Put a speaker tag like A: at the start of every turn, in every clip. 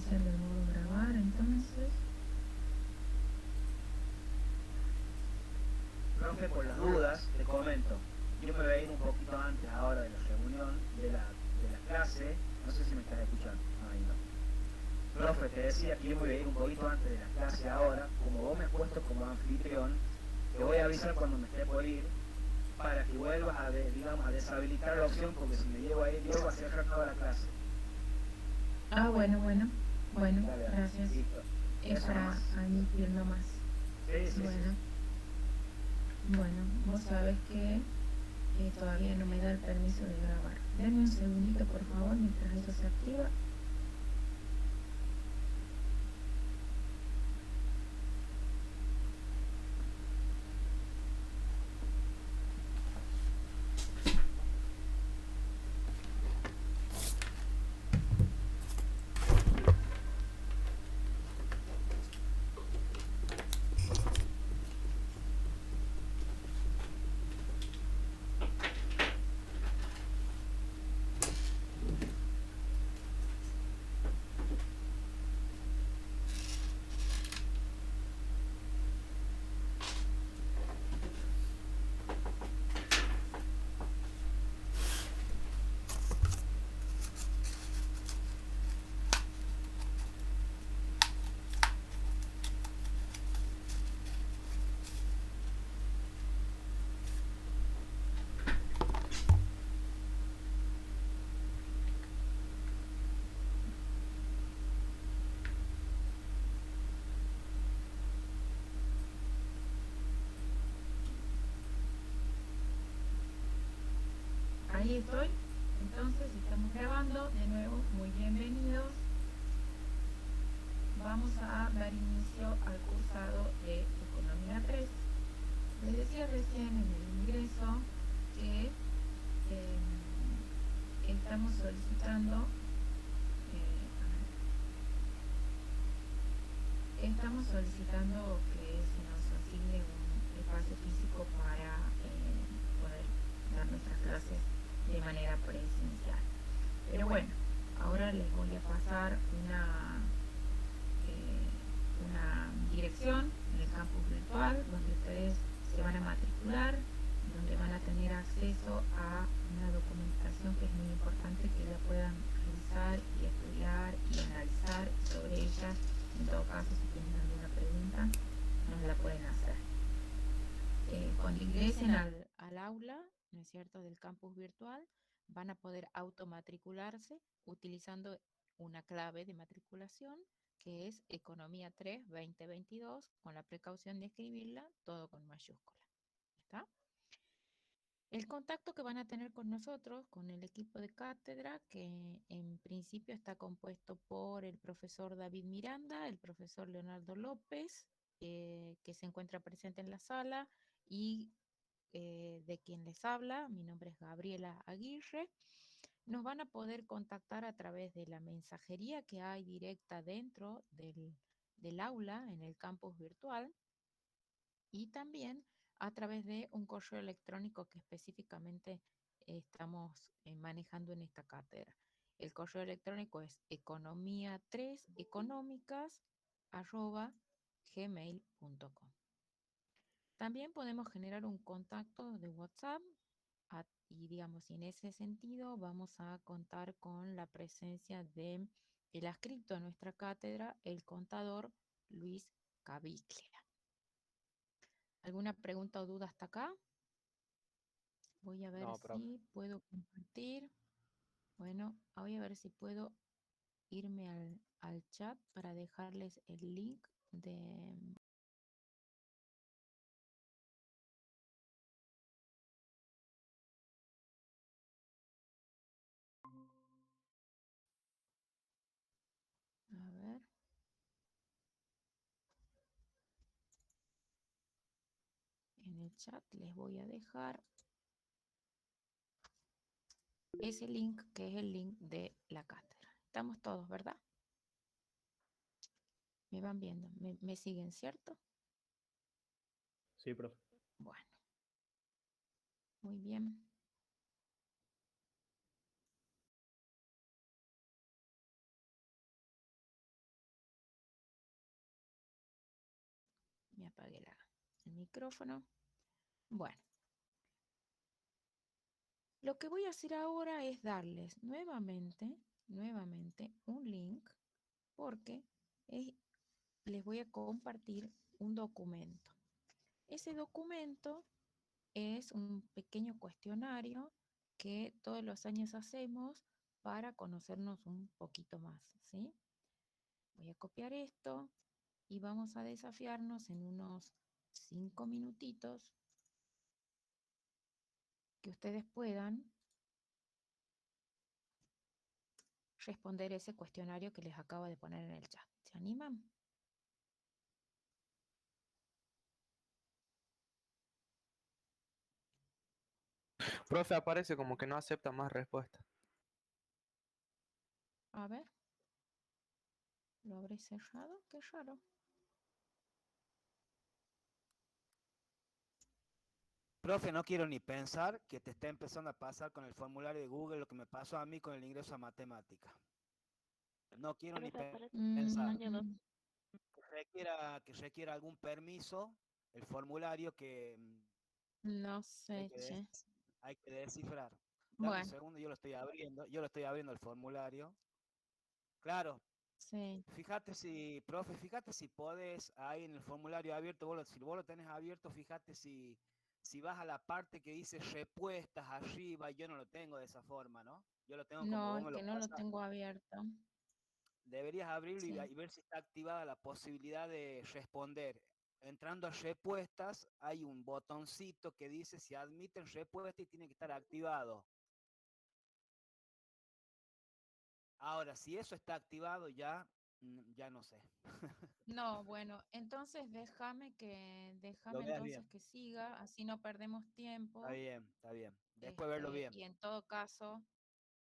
A: iniciar de modo grabar, entonces.
B: Profe, por las dudas, te comento. Yo me voy a ir un poquito antes ahora de la reunión, de la clase. No sé si me estás escuchando. Ahí no. Profe, te decía que yo me voy a ir un poquito antes de la clase ahora. Como vos me has puesto como anfitrión, te voy a avisar cuando me esté por ir para que vuelvas a, digamos, a deshabilitar la opción, porque si me llevo a ir yo va a cerrar toda la clase.
A: Bueno, bueno,
B: Dale, dale.
A: gracias.
B: Listo.
A: Es
B: Eso
A: para
B: nomás.
A: admitir nomás.
B: Sí, sí, sí.
A: Bueno, bueno, vos sabés que todavía no me da el permiso de grabar. Denme un segundito, por favor, mientras eso se activa. Ahí estoy. Entonces, estamos grabando. De nuevo, muy bienvenidos. Vamos a dar inicio al cursado de Economía 3. Les decía recién en el ingreso que estamos solicitando que se nos asigne un espacio físico para poder dar nuestras clases de manera presencial. Pero bueno, ahora les voy a pasar una dirección en el campus virtual donde ustedes se van a matricular, donde van a tener acceso a una documentación que es muy importante que la puedan revisar y estudiar y analizar sobre ella. En todo caso, si tienen alguna pregunta, nos la pueden hacer. Cuando ingresen al aula, ¿no es cierto?, del campus virtual, van a poder automatricularse utilizando una clave de matriculación que es Economía 3 2022, con la precaución de escribirla todo con mayúscula. ¿Está? El contacto que van a tener con nosotros, con el equipo de cátedra, que en principio está compuesto por el profesor David Miranda, el profesor Leonardo López, que se encuentra presente en la sala, y de quien les habla, mi nombre es Gabriela Aguirre. Nos van a poder contactar a través de la mensajería que hay directa dentro del aula en el campus virtual, y también a través de un correo electrónico que específicamente estamos manejando en esta cátedra. El correo electrónico es economía3económicas@gmail.com. También podemos generar un contacto de WhatsApp y digamos, y en ese sentido vamos a contar con la presencia de el adscrito a nuestra cátedra, el contador Luis Caviglia. ¿Alguna pregunta o duda hasta acá? Voy a ver
C: No, profe.
A: si puedo compartir. Bueno, voy a ver si puedo irme al chat para dejarles el link de... A ver. En el chat les voy a dejar ese link, que es el link de la cátedra. Estamos todos, ¿verdad? Me van viendo, me siguen, ¿cierto?
C: Sí, profe.
A: Bueno, muy bien. apagué el micrófono. Bueno, lo que voy a hacer ahora es darles nuevamente un link porque les voy a compartir un documento. Ese documento es un pequeño cuestionario que todos los años hacemos para conocernos un poquito más, ¿sí? Voy a copiar esto y vamos a desafiarnos en unos 5 minutitos que ustedes puedan responder ese cuestionario que les acabo de poner en el chat. ¿Se animan?
D: Profe, aparece como que no acepta más respuestas.
A: A ver, ¿lo habré cerrado? Qué raro.
B: Profe, no quiero ni pensar que te está empezando a pasar con el formulario de Google lo que me pasó a mí con el ingreso a matemática. No quiero ni
E: Profe, aparece
B: pensar
E: año 2.
B: que requiera algún permiso, el formulario
A: No
B: que
A: sé, che.
B: hay que descifrar. Dame un
A: Bueno,
B: segundo, yo lo estoy abriendo el formulario. Claro,
A: sí.
B: fíjate si podés ahí en el formulario abierto, si vos lo tenés abierto, fíjate si vas a la parte que dice respuestas arriba, yo no lo tengo de esa forma, ¿no? Yo lo tengo como
A: No,
B: vos
A: es
B: me lo
A: que no lo
B: pasas.
A: tengo abierto.
B: Deberías abrirlo
A: Sí.
B: y ver si está activada la posibilidad de responder. Entrando a respuestas, hay un botoncito que dice si admiten respuesta y tiene que estar activado. Ahora, si eso está activado, ya no sé.
A: No, bueno, entonces
B: Lo
A: déjame
B: veas
A: entonces
B: bien.
A: que siga, así no perdemos
B: Está
A: tiempo.
B: bien, está bien. Después verlo
A: Y
B: bien.
A: en todo caso,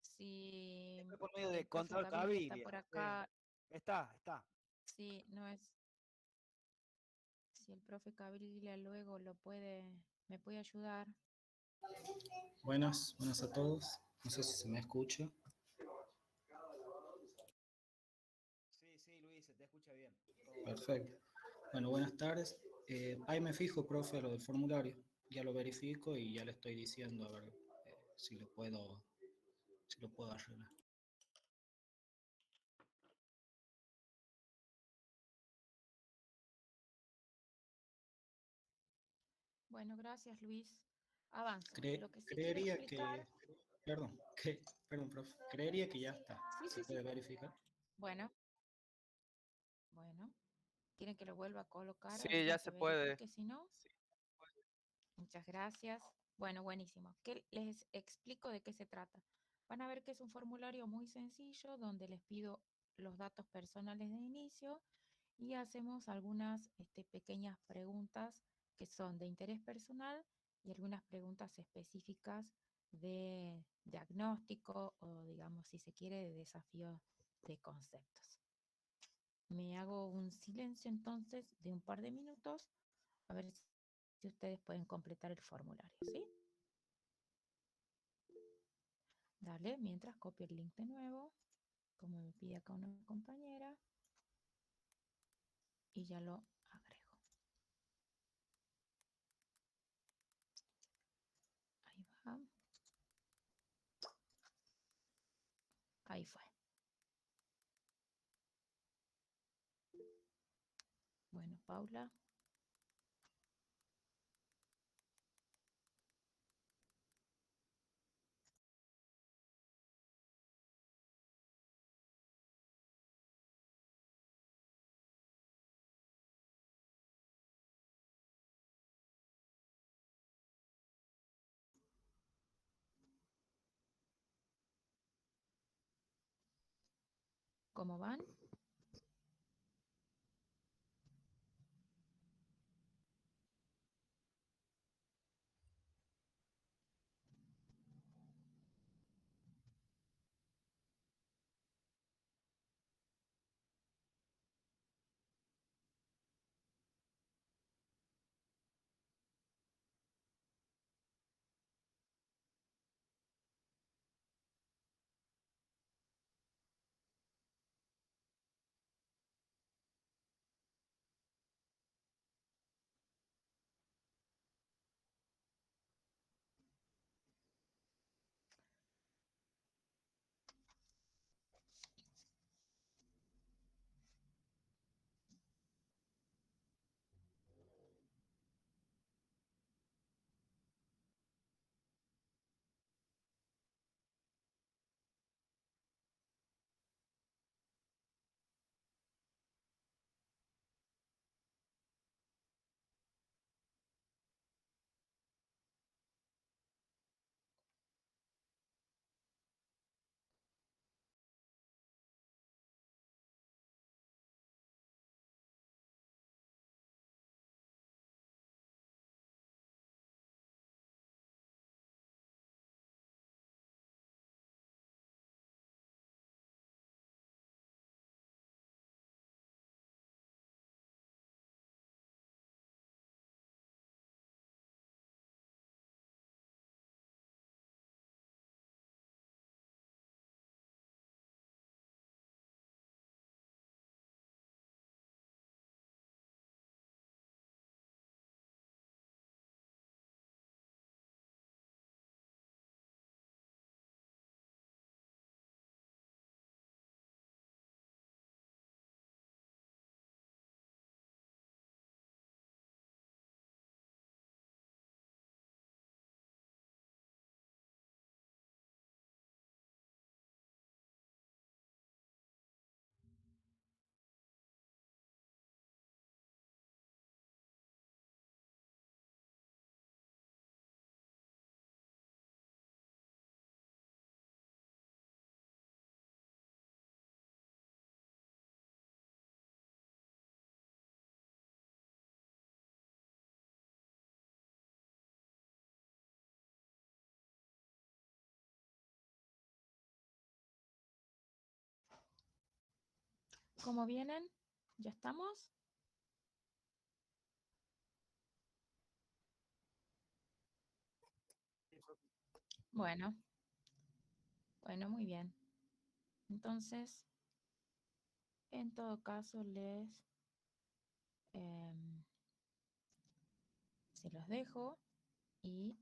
A: si
B: Después por medio
A: el
B: de
A: profe
B: control
A: Caviglia está
B: Cabilia.
A: por
B: Sí.
A: acá,
B: Está.
A: si no es, si el profe Caviglia luego me puede ayudar.
F: Buenas a todos. No sé si se me escucha.
B: Sí, Luis, se te escucha bien. Todo bien.
F: Perfecto. Bueno, buenas tardes. Ahí me fijo, profe, a lo del formulario. Ya lo verifico y ya le estoy diciendo a ver si lo puedo arreglar.
A: Bueno, gracias Luis. Avanzo. Lo que sí quiero
F: Creería
A: explicar,
F: que, perdón, profe. Creería que ya está.
A: sí,
F: ¿Se
A: sí, sí.
F: puede verificar?
A: Bueno, ¿quieren que lo vuelva a colocar
D: Sí,
A: ahí
D: ya
A: para que
D: se puede.
A: verifique? Si no,
D: Sí.
A: muchas gracias. Bueno, buenísimo. ¿Qué les explico de qué se trata? Van a ver que es un formulario muy sencillo donde les pido los datos personales de inicio y hacemos algunas pequeñas preguntas que son de interés personal y algunas preguntas específicas de diagnóstico o, digamos, si se quiere, de desafío de conceptos. Me hago un silencio entonces de un par de minutos a ver si ustedes pueden completar el formulario, ¿sí? Dale, mientras copio el link de nuevo, como me pide acá una compañera, y ya lo agrego. Ahí va. Ahí fue. Bueno, Paula. ¿Cómo van? ¿Cómo vienen? ¿Ya estamos? Bueno, bueno, muy bien. Entonces, en todo caso, se los dejo y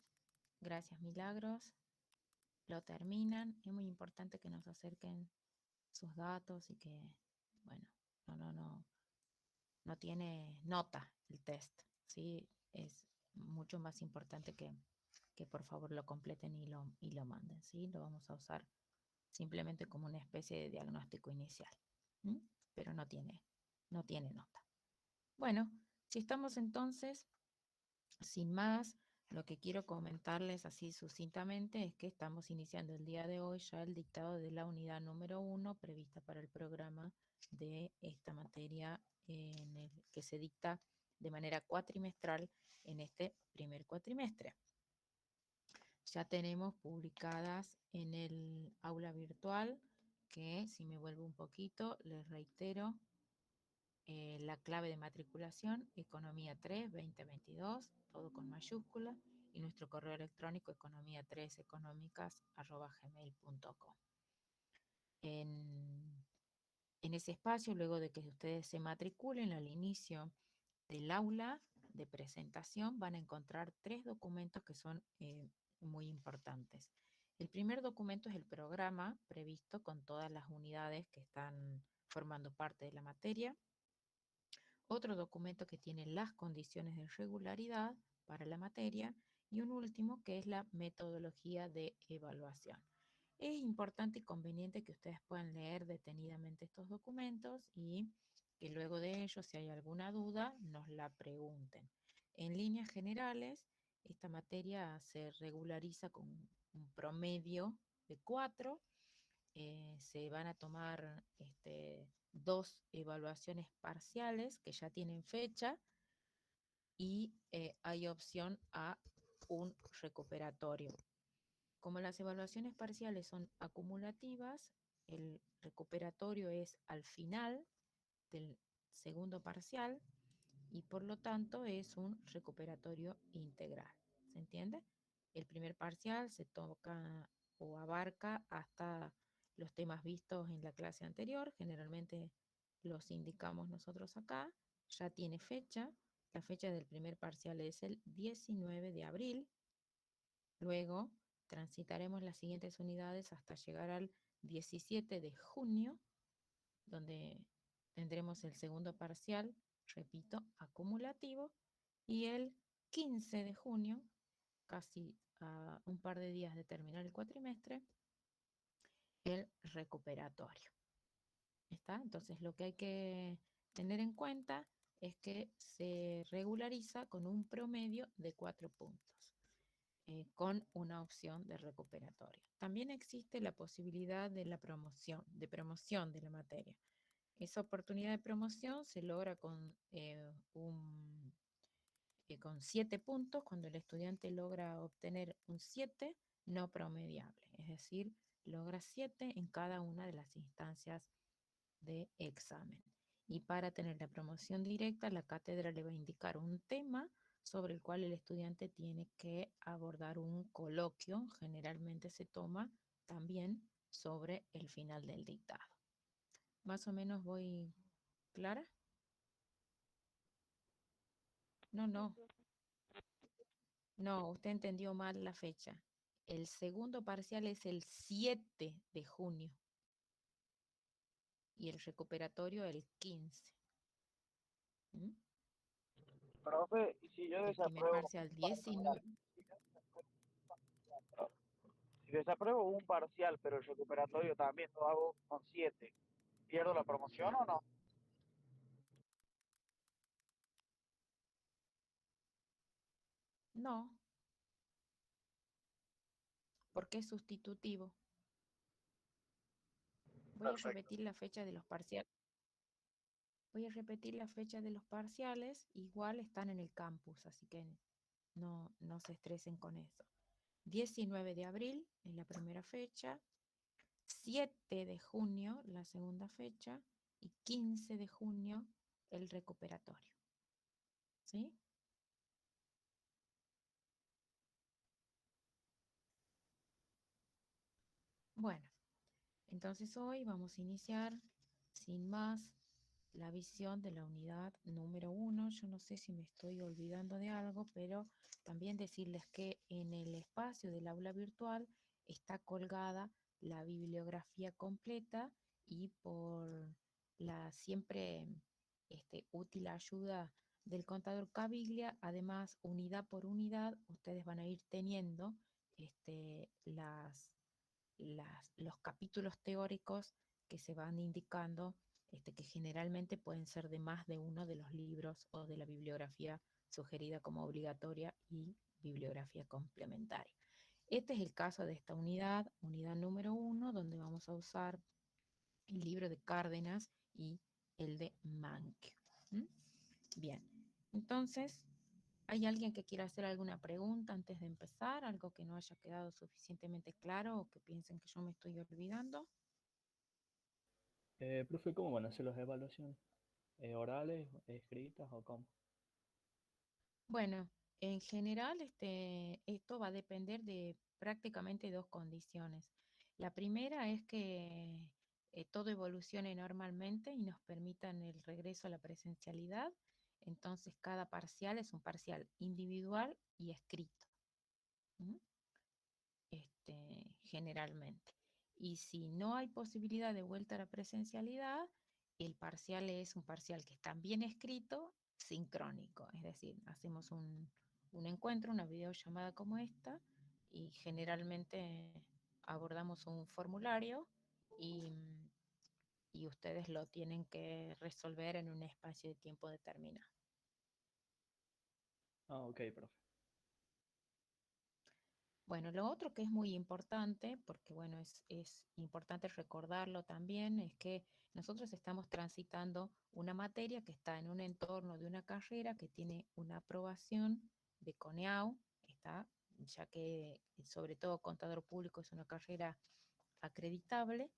A: gracias, Milagros. Lo terminan. Es muy importante que nos acerquen sus datos y que, bueno, no tiene nota el test, ¿sí? Es mucho más importante que por favor lo completen y lo manden, ¿sí? Lo vamos a usar simplemente como una especie de diagnóstico inicial, ¿m? Pero no tiene nota. Bueno, si estamos entonces, sin más, lo que quiero comentarles así sucintamente es que estamos iniciando el día de hoy ya el dictado de la unidad número 1 prevista para el programa de esta materia en el que se dicta de manera cuatrimestral en este primer cuatrimestre. Ya tenemos publicadas en el aula virtual, que si me vuelvo un poquito, les reitero, la clave de matriculación, Economía 3 2022, todo con mayúscula, y nuestro correo electrónico economía3económicas@gmail.com. En ese espacio, luego de que ustedes se matriculen al inicio del aula de presentación, van a encontrar 3 documentos que son muy importantes. El primer documento es el programa previsto con todas las unidades que están formando parte de la materia. Otro documento que tiene las condiciones de regularidad para la materia y un último que es la metodología de evaluación. Es importante y conveniente que ustedes puedan leer detenidamente estos documentos y que luego de ello, si hay alguna duda, nos la pregunten. En líneas generales, esta materia se regulariza con un promedio de 4. Se van a tomar 2 evaluaciones parciales que ya tienen fecha y hay opción a un recuperatorio. Como las evaluaciones parciales son acumulativas, el recuperatorio es al final del segundo parcial y por lo tanto es un recuperatorio integral. ¿Se entiende? El primer parcial se toca o abarca hasta los temas vistos en la clase anterior, generalmente los indicamos nosotros acá, ya tiene fecha, la fecha del primer parcial es el 19 de abril, luego transitaremos las siguientes unidades hasta llegar al 17 de junio, donde tendremos el segundo parcial, repito, acumulativo, y el 15 de junio, casi a un par de días de terminar el cuatrimestre, el recuperatorio. ¿Está? Entonces lo que hay que tener en cuenta es que se regulariza con un promedio de 4 puntos, con una opción de recuperatorio. También existe la posibilidad de la promoción de la materia. Esa oportunidad de promoción se logra con 7 puntos, cuando el estudiante logra obtener un 7 no promediable, es decir, logra 7 en cada una de las instancias de examen. Y para tener la promoción directa, la cátedra le va a indicar un tema sobre el cual el estudiante tiene que abordar un coloquio, generalmente se toma también sobre el final del dictado. Más o menos voy clara. No, usted entendió mal la fecha. El segundo parcial es el 7 de junio y el recuperatorio el 15. ¿Mm?
E: Profe, y si yo
A: El primer
E: desapruebo
A: parcial
E: un
A: 19.
E: parcial, si desapruebo un parcial, pero el recuperatorio también lo hago con 7, ¿pierdo la promoción o no?
A: No, porque es sustitutivo. Voy a
E: Perfecto.
A: repetir la fecha de los parciales. Voy a repetir la fecha de los parciales, igual están en el campus, así que no se estresen con eso. 19 de abril es la primera fecha, 7 de junio la segunda fecha y 15 de junio el recuperatorio. ¿Sí? Bueno, entonces hoy vamos a iniciar sin más la visión de la unidad número 1. Yo no sé si me estoy olvidando de algo, pero también decirles que en el espacio del aula virtual está colgada la bibliografía completa y por la siempre útil ayuda del contador Caviglia, además unidad por unidad, ustedes van a ir teniendo los capítulos teóricos que se van indicando, que generalmente pueden ser de más de uno de los libros o de la bibliografía sugerida como obligatoria y bibliografía complementaria. Este es el caso de esta unidad número 1, donde vamos a usar el libro de Cárdenas y el de Manquio. Bien, entonces, ¿hay alguien que quiera hacer alguna pregunta antes de empezar? ¿Algo que no haya quedado suficientemente claro o que piensen que yo me estoy olvidando?
C: Profe, ¿cómo van a ser las evaluaciones? ¿Orales, escritas o cómo?
A: Bueno, en general esto va a depender de prácticamente dos condiciones. La primera es que todo evolucione normalmente y nos permitan el regreso a la presencialidad. Entonces, cada parcial es un parcial individual y escrito. ¿M? Generalmente. Y si no hay posibilidad de vuelta a la presencialidad, el parcial es un parcial que está bien escrito, sincrónico, es decir, hacemos un encuentro, una videollamada como esta, y generalmente abordamos un formulario y, y ustedes lo tienen que resolver en un espacio de tiempo determinado.
C: Ah, ok, profe.
A: Bueno, lo otro que es muy importante, porque bueno, es importante recordarlo también, es que nosotros estamos transitando una materia que está en un entorno de una carrera que tiene una aprobación de CONEAU, ya que sobre todo contador público es una carrera acreditable,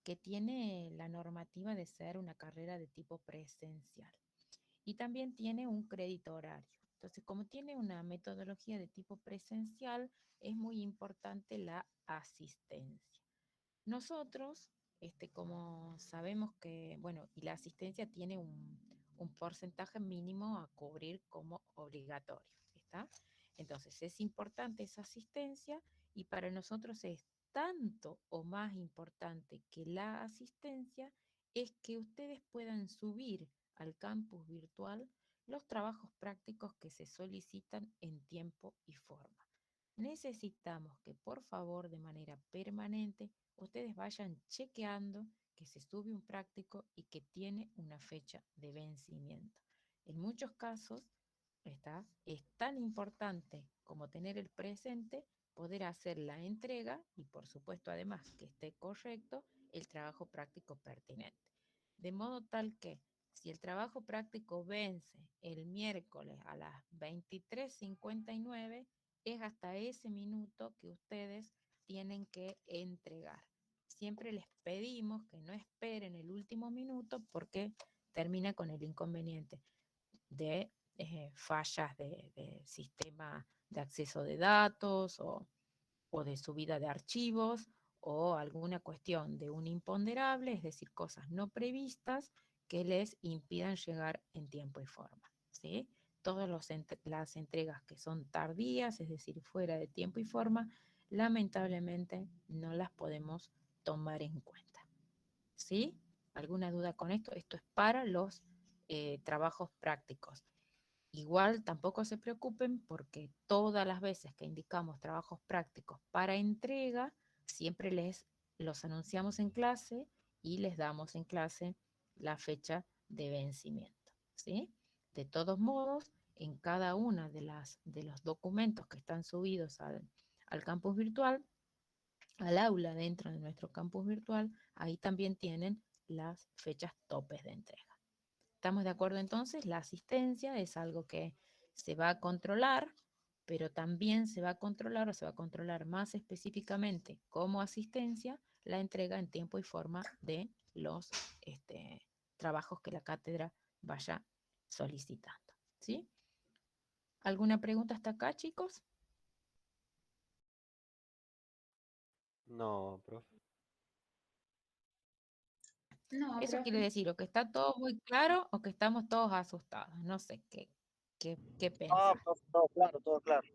A: que tiene la normativa de ser una carrera de tipo presencial y también tiene un crédito horario. Entonces, como tiene una metodología de tipo presencial, es muy importante la asistencia. Nosotros, como sabemos que, bueno, y la asistencia tiene un porcentaje mínimo a cubrir como obligatorio, ¿está? Entonces, es importante esa asistencia y para nosotros es tanto o más importante que la asistencia es que ustedes puedan subir al campus virtual los trabajos prácticos que se solicitan en tiempo y forma. Necesitamos que por favor de manera permanente ustedes vayan chequeando que se sube un práctico y que tiene una fecha de vencimiento. En muchos casos es tan importante como tener el presente, poder hacer la entrega y por supuesto además que esté correcto el trabajo práctico pertinente. De modo tal que si el trabajo práctico vence el miércoles a las 23:59, es hasta ese minuto que ustedes tienen que entregar. Siempre les pedimos que no esperen el último minuto porque termina con el inconveniente de fallas de sistema de acceso de datos o de subida de archivos o alguna cuestión de un imponderable, es decir, cosas no previstas que les impidan llegar en tiempo y forma, ¿sí? Todas las entregas que son tardías, es decir, fuera de tiempo y forma, lamentablemente no las podemos tomar en cuenta, ¿sí? ¿Alguna duda con esto? Esto es para los trabajos prácticos. Igual tampoco se preocupen porque todas las veces que indicamos trabajos prácticos para entrega, siempre los anunciamos en clase y les damos en clase la fecha de vencimiento, ¿sí? De todos modos, en cada una de los documentos que están subidos al campus virtual, al aula dentro de nuestro campus virtual, ahí también tienen las fechas topes de entrega. ¿Estamos de acuerdo entonces? La asistencia es algo que se va a controlar, pero también se va a controlar o se va a controlar más específicamente como asistencia la entrega en tiempo y forma de los trabajos que la cátedra vaya solicitando, ¿sí? ¿Alguna pregunta hasta acá, chicos?
G: No, profe.
H: No,
A: Eso quiere
H: profe.
A: decir o que está todo muy claro o que estamos todos asustados. No sé qué
E: Ah,
A: pensar.
E: profe, todo claro, todo claro.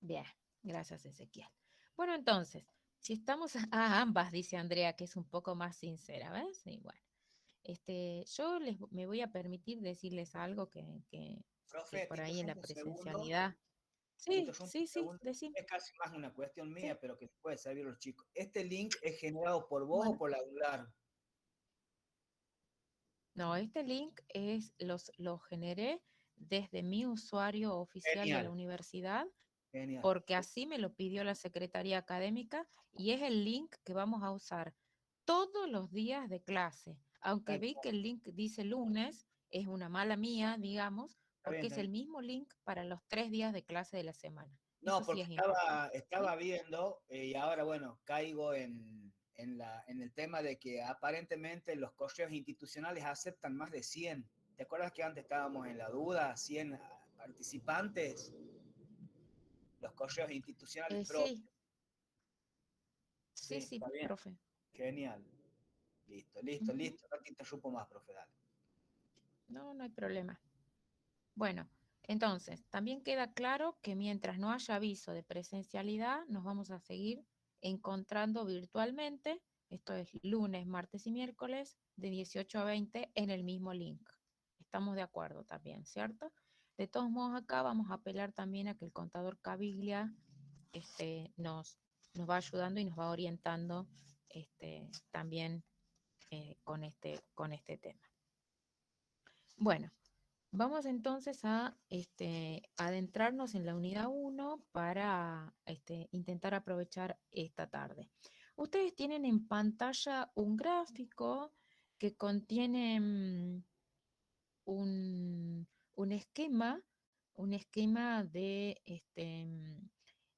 A: Bien, gracias, Ezequiel. Bueno, entonces, si estamos a ambas, dice Andrea, que es un poco más sincera, ¿ves? Sí, bueno. Yo me voy a permitir decirles algo que
F: Profe, te
A: por ahí en la
F: interrumpo un segundo.
A: presencialidad.
F: Te
A: Sí,
F: interrumpo
A: sí,
F: un
A: sí,
F: segundo.
A: decime.
F: Es casi más una cuestión
A: Sí.
F: mía, pero que les puede servir a los chicos. ¿Este link es generado por vos o
A: Bueno,
F: por la UNLAR?
A: no, este link lo generé desde mi usuario oficial de la
F: Genial,
A: universidad,
F: genial.
A: porque así me lo pidió la Secretaría Académica y es el link que vamos a usar todos los días de clase. Aunque
F: Tal
A: vi
F: cual.
A: que el link dice lunes, es una mala mía, digamos,
F: Está bien,
A: porque es
F: está
A: el
F: bien.
A: mismo link para los 3 días de clase de la semana.
F: No,
A: Eso sí
F: porque
A: es importante,
F: estaba
A: ¿sí?
F: viendo y ahora, bueno, caigo en el tema de que aparentemente los correos institucionales aceptan más de 100. ¿Te acuerdas que antes estábamos en la duda? 100 participantes, los correos institucionales propios.
A: Sí,
F: Sí,
A: sí, sí,
F: está bien.
A: profe.
F: Genial. Listo, listo,
A: Ujú.
F: listo. No te interrumpo más, profe, dale.
A: No, no hay problema. Bueno, entonces, también queda claro que mientras no haya aviso de presencialidad, nos vamos a seguir encontrando virtualmente, esto es lunes, martes y miércoles, de 18 a 20 en el mismo link. Estamos de acuerdo también, ¿cierto? De todos modos, acá vamos a apelar también a que el contador Caviglia nos va ayudando y nos va orientando también con este tema. Bueno. Vamos entonces a adentrarnos en la unidad 1 para intentar aprovechar esta tarde. Ustedes tienen en pantalla un gráfico que contiene un, un esquema, un esquema de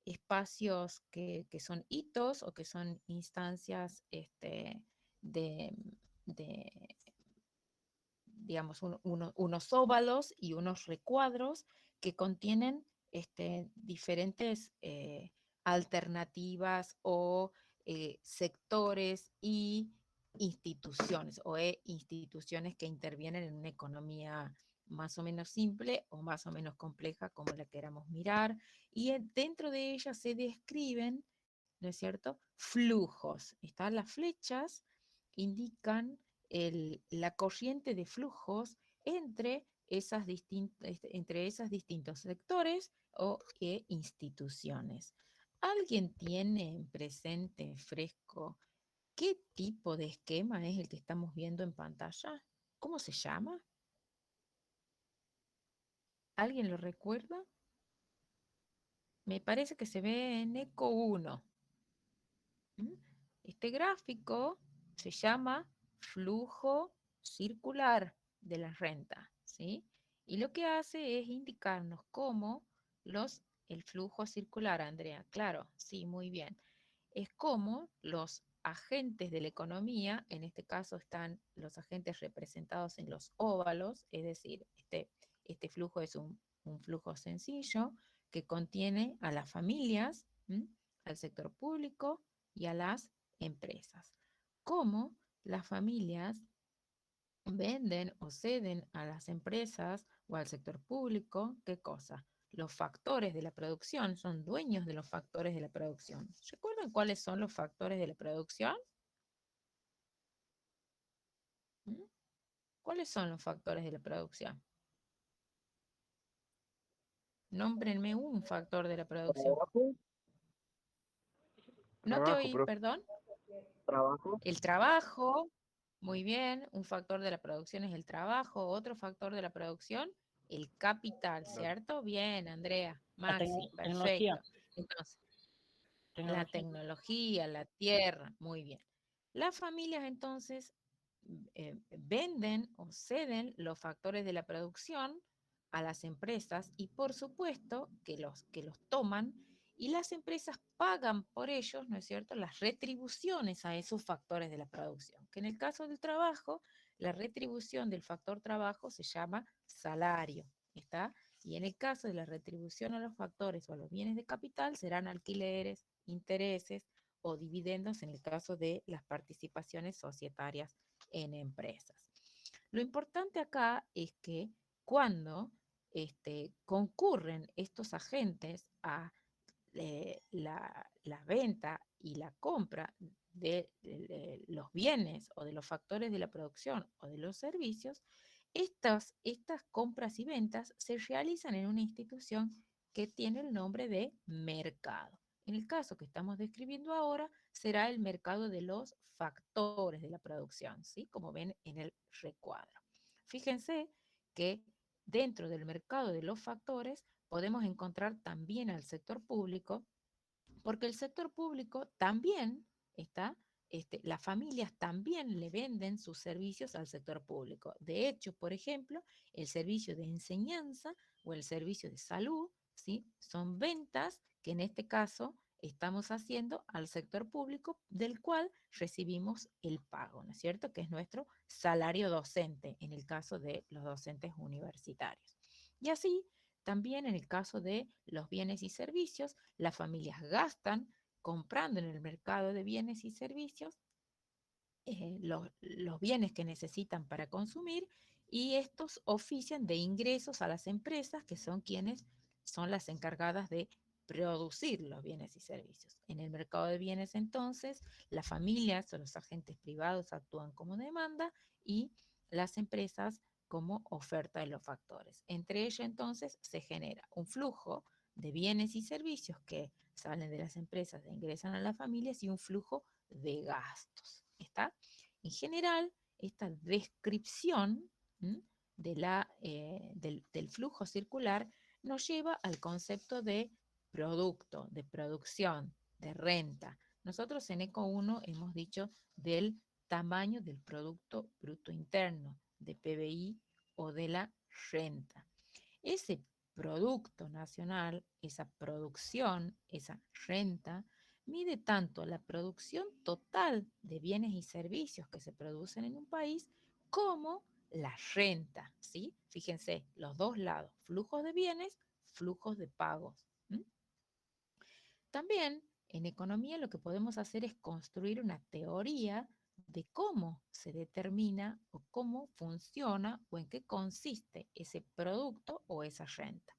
A: espacios que son hitos o que son instancias de, de digamos, unos óvalos y unos recuadros que contienen diferentes alternativas o sectores y instituciones o instituciones que intervienen en una economía más o menos simple o más o menos compleja como la queramos mirar, y dentro de ellas se describen, ¿no es cierto?, flujos. Están las flechas, indican la corriente de flujos entre entre esos distintos sectores o instituciones. ¿Alguien tiene presente, fresco, qué tipo de esquema es el que estamos viendo en pantalla? ¿Cómo se llama? ¿Alguien lo recuerda? Me parece que se ve en ECO 1. Este gráfico se llama flujo circular de la renta, ¿sí? Y lo que hace es indicarnos cómo el flujo circular, Andrea, claro, sí, muy bien, es como los agentes de la economía, en este caso están los agentes representados en los óvalos, es decir, este flujo es un flujo sencillo que contiene a las familias, al sector público y a las empresas. Cómo las familias venden o ceden a las empresas o al sector público, ¿qué cosa? Los factores de la producción, son dueños de los factores de la producción. ¿Recuerdan cuáles son los factores de la producción? ¿Mm? ¿Cuáles son los factores de la producción? Nómbrenme un factor de la producción.
E: Trabajo,
A: No te
G: Trabajo,
A: oí,
G: profe.
A: perdón.
E: trabajo.
A: El trabajo, muy bien, un factor de la producción es el trabajo, otro factor de la producción, el capital,
G: Claro.
A: ¿cierto? Bien, Andrea,
I: La
A: Maxi,
I: tecnología.
A: perfecto. Entonces, la
I: Tecnología.
A: tecnología, la tierra, muy bien. Las familias entonces venden o ceden los factores de la producción a las empresas y por supuesto que los toman y las empresas pagan por ellos, ¿no es cierto?, las retribuciones a esos factores de la producción, que en el caso del trabajo, la retribución del factor trabajo se llama salario, ¿está? Y en el caso de la retribución a los factores o a los bienes de capital, serán alquileres, intereses o dividendos en el caso de las participaciones societarias en empresas. Lo importante acá es que cuando concurren estos agentes a la venta y la compra de los bienes o de los factores de la producción o de los servicios, estas compras y ventas se realizan en una institución que tiene el nombre de mercado. En el caso que estamos describiendo ahora, será el mercado de los factores de la producción, ¿sí? Como ven en el recuadro. Fíjense que dentro del mercado de los factores podemos encontrar también al sector público, porque el sector público también está, las familias también le venden sus servicios al sector público. De hecho, por ejemplo, el servicio de enseñanza o el servicio de salud, ¿sí?, son ventas que en este caso estamos haciendo al sector público, del cual recibimos el pago, ¿no es cierto?, que es nuestro salario docente en el caso de los docentes universitarios. Y así, también en el caso de los bienes y servicios, las familias gastan comprando en el mercado de bienes y servicios los bienes que necesitan para consumir, y estos ofician de ingresos a las empresas, que son quienes son las encargadas de producir los bienes y servicios. En el mercado de bienes, entonces, las familias o los agentes privados actúan como demanda y las empresas como oferta de los factores. Entre ellos, entonces, se genera un flujo de bienes y servicios que salen de las empresas e ingresan a las familias, y un flujo de gastos. ¿Está? En general, esta descripción del flujo circular nos lleva al concepto de producto, de producción, de renta. Nosotros en ECO 1 hemos dicho del tamaño del Producto Bruto Interno, de PBI o de la renta. Ese producto nacional, esa producción, esa renta, mide tanto la producción total de bienes y servicios que se producen en un país como la renta, ¿sí? Fíjense, los dos lados, flujos de bienes, flujos de pagos. También en economía lo que podemos hacer es construir una teoría de cómo se determina o cómo funciona o en qué consiste ese producto o esa renta.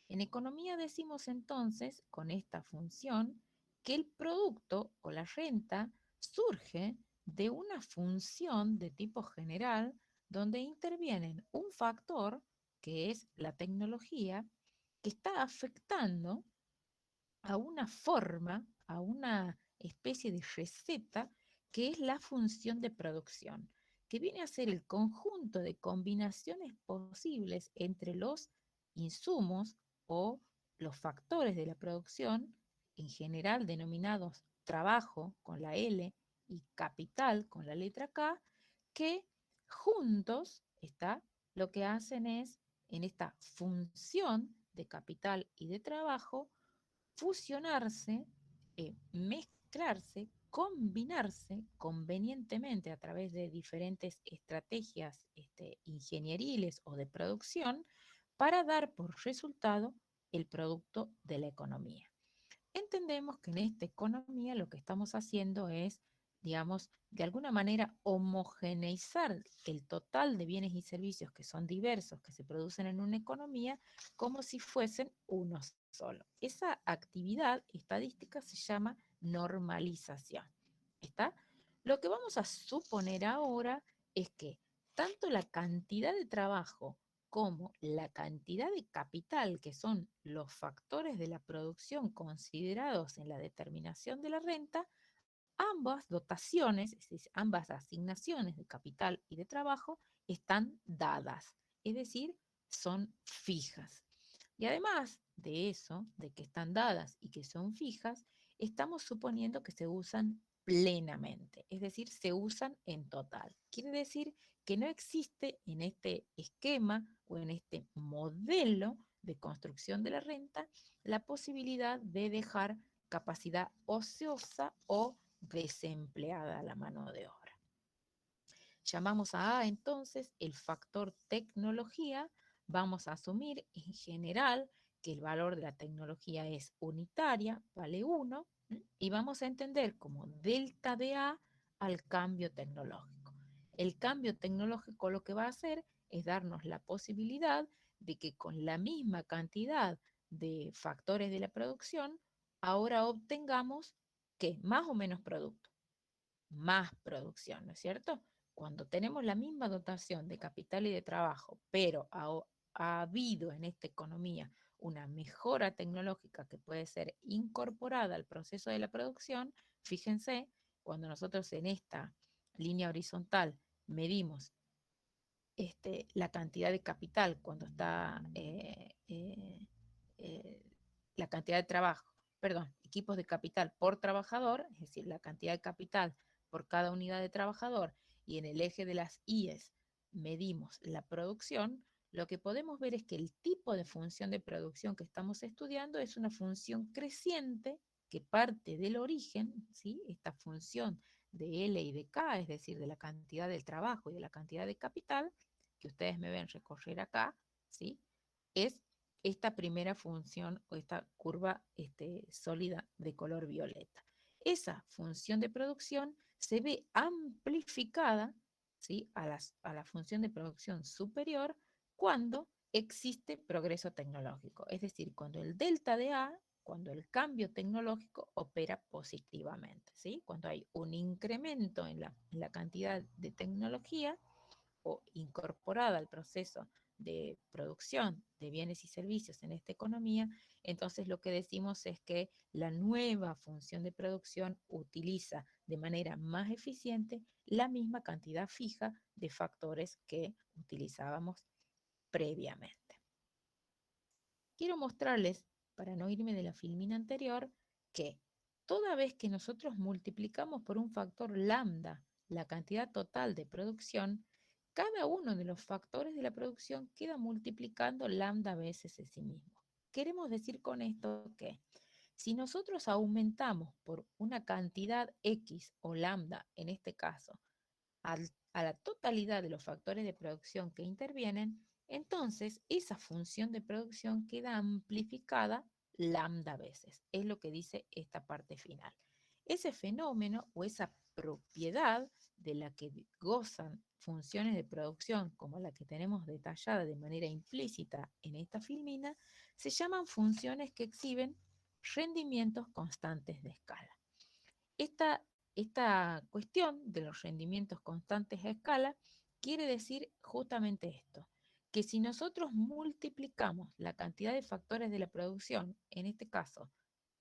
A: En economía decimos entonces, con esta función, que el producto o la renta surge de una función de tipo general donde intervienen un factor, que es la tecnología, que está afectando a una forma, a una especie de receta, que es la función de producción, que viene a ser el conjunto de combinaciones posibles entre los insumos o los factores de la producción, en general denominados trabajo con la L y capital con la letra K, que juntos lo que hacen es, en esta función de capital y de trabajo, fusionarse, mezclarse, combinarse convenientemente a través de diferentes estrategias ingenieriles o de producción, para dar por resultado el producto de la economía. Entendemos que en esta economía lo que estamos haciendo es, digamos, de alguna manera homogeneizar el total de bienes y servicios que son diversos, que se producen en una economía, como si fuesen uno solo. Esa actividad estadística se llama normalización. ¿Está? Lo que vamos a suponer ahora es que tanto la cantidad de trabajo como la cantidad de capital, que son los factores de la producción considerados en la determinación de la renta, ambas dotaciones, es decir, ambas asignaciones de capital y de trabajo, están dadas, es decir, son fijas. Y además de eso, de que están dadas y que son fijas, estamos suponiendo que se usan plenamente, es decir, se usan en total. Quiere decir que no existe en este esquema o en este modelo de construcción de la renta la posibilidad de dejar capacidad ociosa o desempleada a la mano de obra. Llamamos a A entonces el factor tecnología. Vamos a asumir en general que el valor de la tecnología es unitaria, vale 1, y vamos a entender como delta de A al cambio tecnológico. El cambio tecnológico lo que va a hacer es darnos la posibilidad de que con la misma cantidad de factores de la producción, ahora obtengamos ¿qué? Más o menos producto, más producción, ¿no es cierto? Cuando tenemos la misma dotación de capital y de trabajo, pero ha habido en esta economía una mejora tecnológica que puede ser incorporada al proceso de la producción, fíjense, cuando nosotros en esta línea horizontal medimos la cantidad de capital cuando está la cantidad de trabajo, perdón, equipos de capital por trabajador, es decir, la cantidad de capital por cada unidad de trabajador, y en el eje de las IES medimos la producción, lo que podemos ver es que el tipo de función de producción que estamos estudiando es una función creciente que parte del origen, ¿sí? Esta función de L y de K, es decir, de la cantidad del trabajo y de la cantidad de capital, que ustedes me ven recorrer acá, ¿sí? Es esta primera función o esta curva sólida de color violeta. Esa función de producción se ve amplificada, ¿sí? a la función de producción superior cuando existe progreso tecnológico, es decir, cuando el delta de A, cuando el cambio tecnológico opera positivamente, ¿sí? Cuando hay un incremento en la cantidad de tecnología o incorporada al proceso de producción de bienes y servicios en esta economía, entonces lo que decimos es que la nueva función de producción utiliza de manera más eficiente la misma cantidad fija de factores que utilizábamos previamente. Quiero mostrarles, para no irme de la filmina anterior, que toda vez que nosotros multiplicamos por un factor lambda la cantidad total de producción, cada uno de los factores de la producción queda multiplicando lambda veces en sí mismo. Queremos decir con esto que si nosotros aumentamos por una cantidad X o lambda, en este caso, a la totalidad de los factores de producción que intervienen, entonces esa función de producción queda amplificada lambda veces. Es lo que dice esta parte final. Ese fenómeno o esa propiedad de la que gozan funciones de producción como la que tenemos detallada de manera implícita en esta filmina, se llaman funciones que exhiben rendimientos constantes de escala. Esta cuestión de los rendimientos constantes a escala quiere decir justamente esto, que si nosotros multiplicamos la cantidad de factores de la producción, en este caso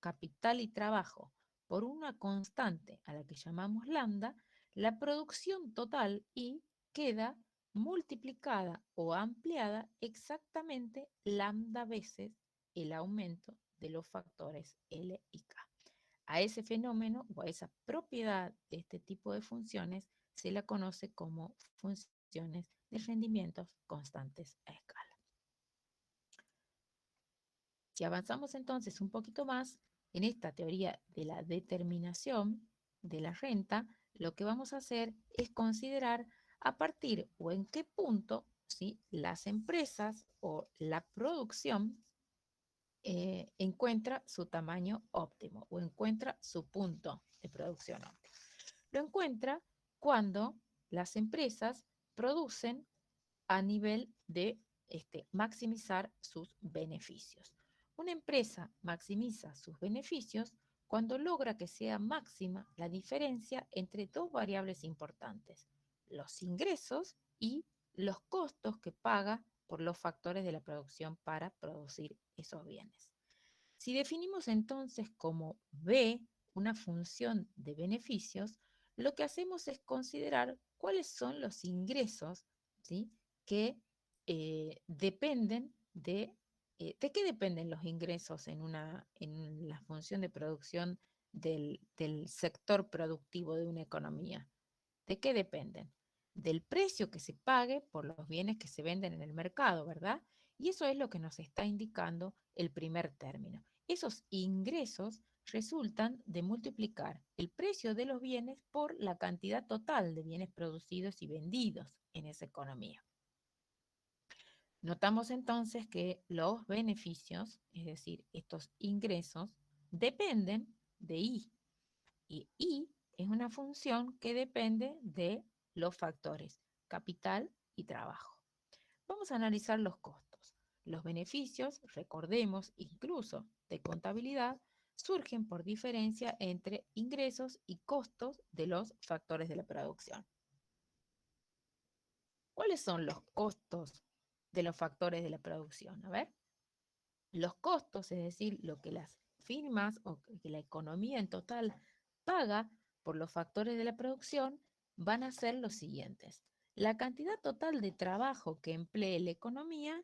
A: capital y trabajo, por una constante a la que llamamos lambda, la producción total I queda multiplicada o ampliada exactamente lambda veces el aumento de los factores L y K. A ese fenómeno o a esa propiedad de este tipo de funciones se la conoce como funciones de rendimientos constantes a escala. Si avanzamos entonces un poquito más en esta teoría de la determinación de la renta, lo que vamos a hacer es considerar a partir o en qué punto, ¿sí?, las empresas o la producción encuentra su tamaño óptimo o encuentra su punto de producción óptimo. Lo encuentra cuando las empresas producen a nivel de maximizar sus beneficios. Una empresa maximiza sus beneficios cuando logra que sea máxima la diferencia entre dos variables importantes, los ingresos y los costos que paga por los factores de la producción para producir esos bienes. Si definimos entonces como B una función de beneficios, lo que hacemos es considerar cuáles son los ingresos, ¿sí?, que dependen ¿de qué dependen los ingresos en la función de producción del sector productivo de una economía? ¿De qué dependen? Del precio que se pague por los bienes que se venden en el mercado, ¿verdad? Y eso es lo que nos está indicando el primer término. Esos ingresos resultan de multiplicar el precio de los bienes por la cantidad total de bienes producidos y vendidos en esa economía. Notamos entonces que los beneficios, es decir, estos ingresos, dependen de I. Y I es una función que depende de los factores capital y trabajo. Vamos a analizar los costos. Los beneficios, recordemos, incluso de contabilidad, surgen por diferencia entre ingresos y costos de los factores de la producción. ¿Cuáles son los costos de los factores de la producción? A ver, los costos, es decir, lo que las firmas o que la economía en total paga por los factores de la producción, van a ser los siguientes. La cantidad total de trabajo que emplee la economía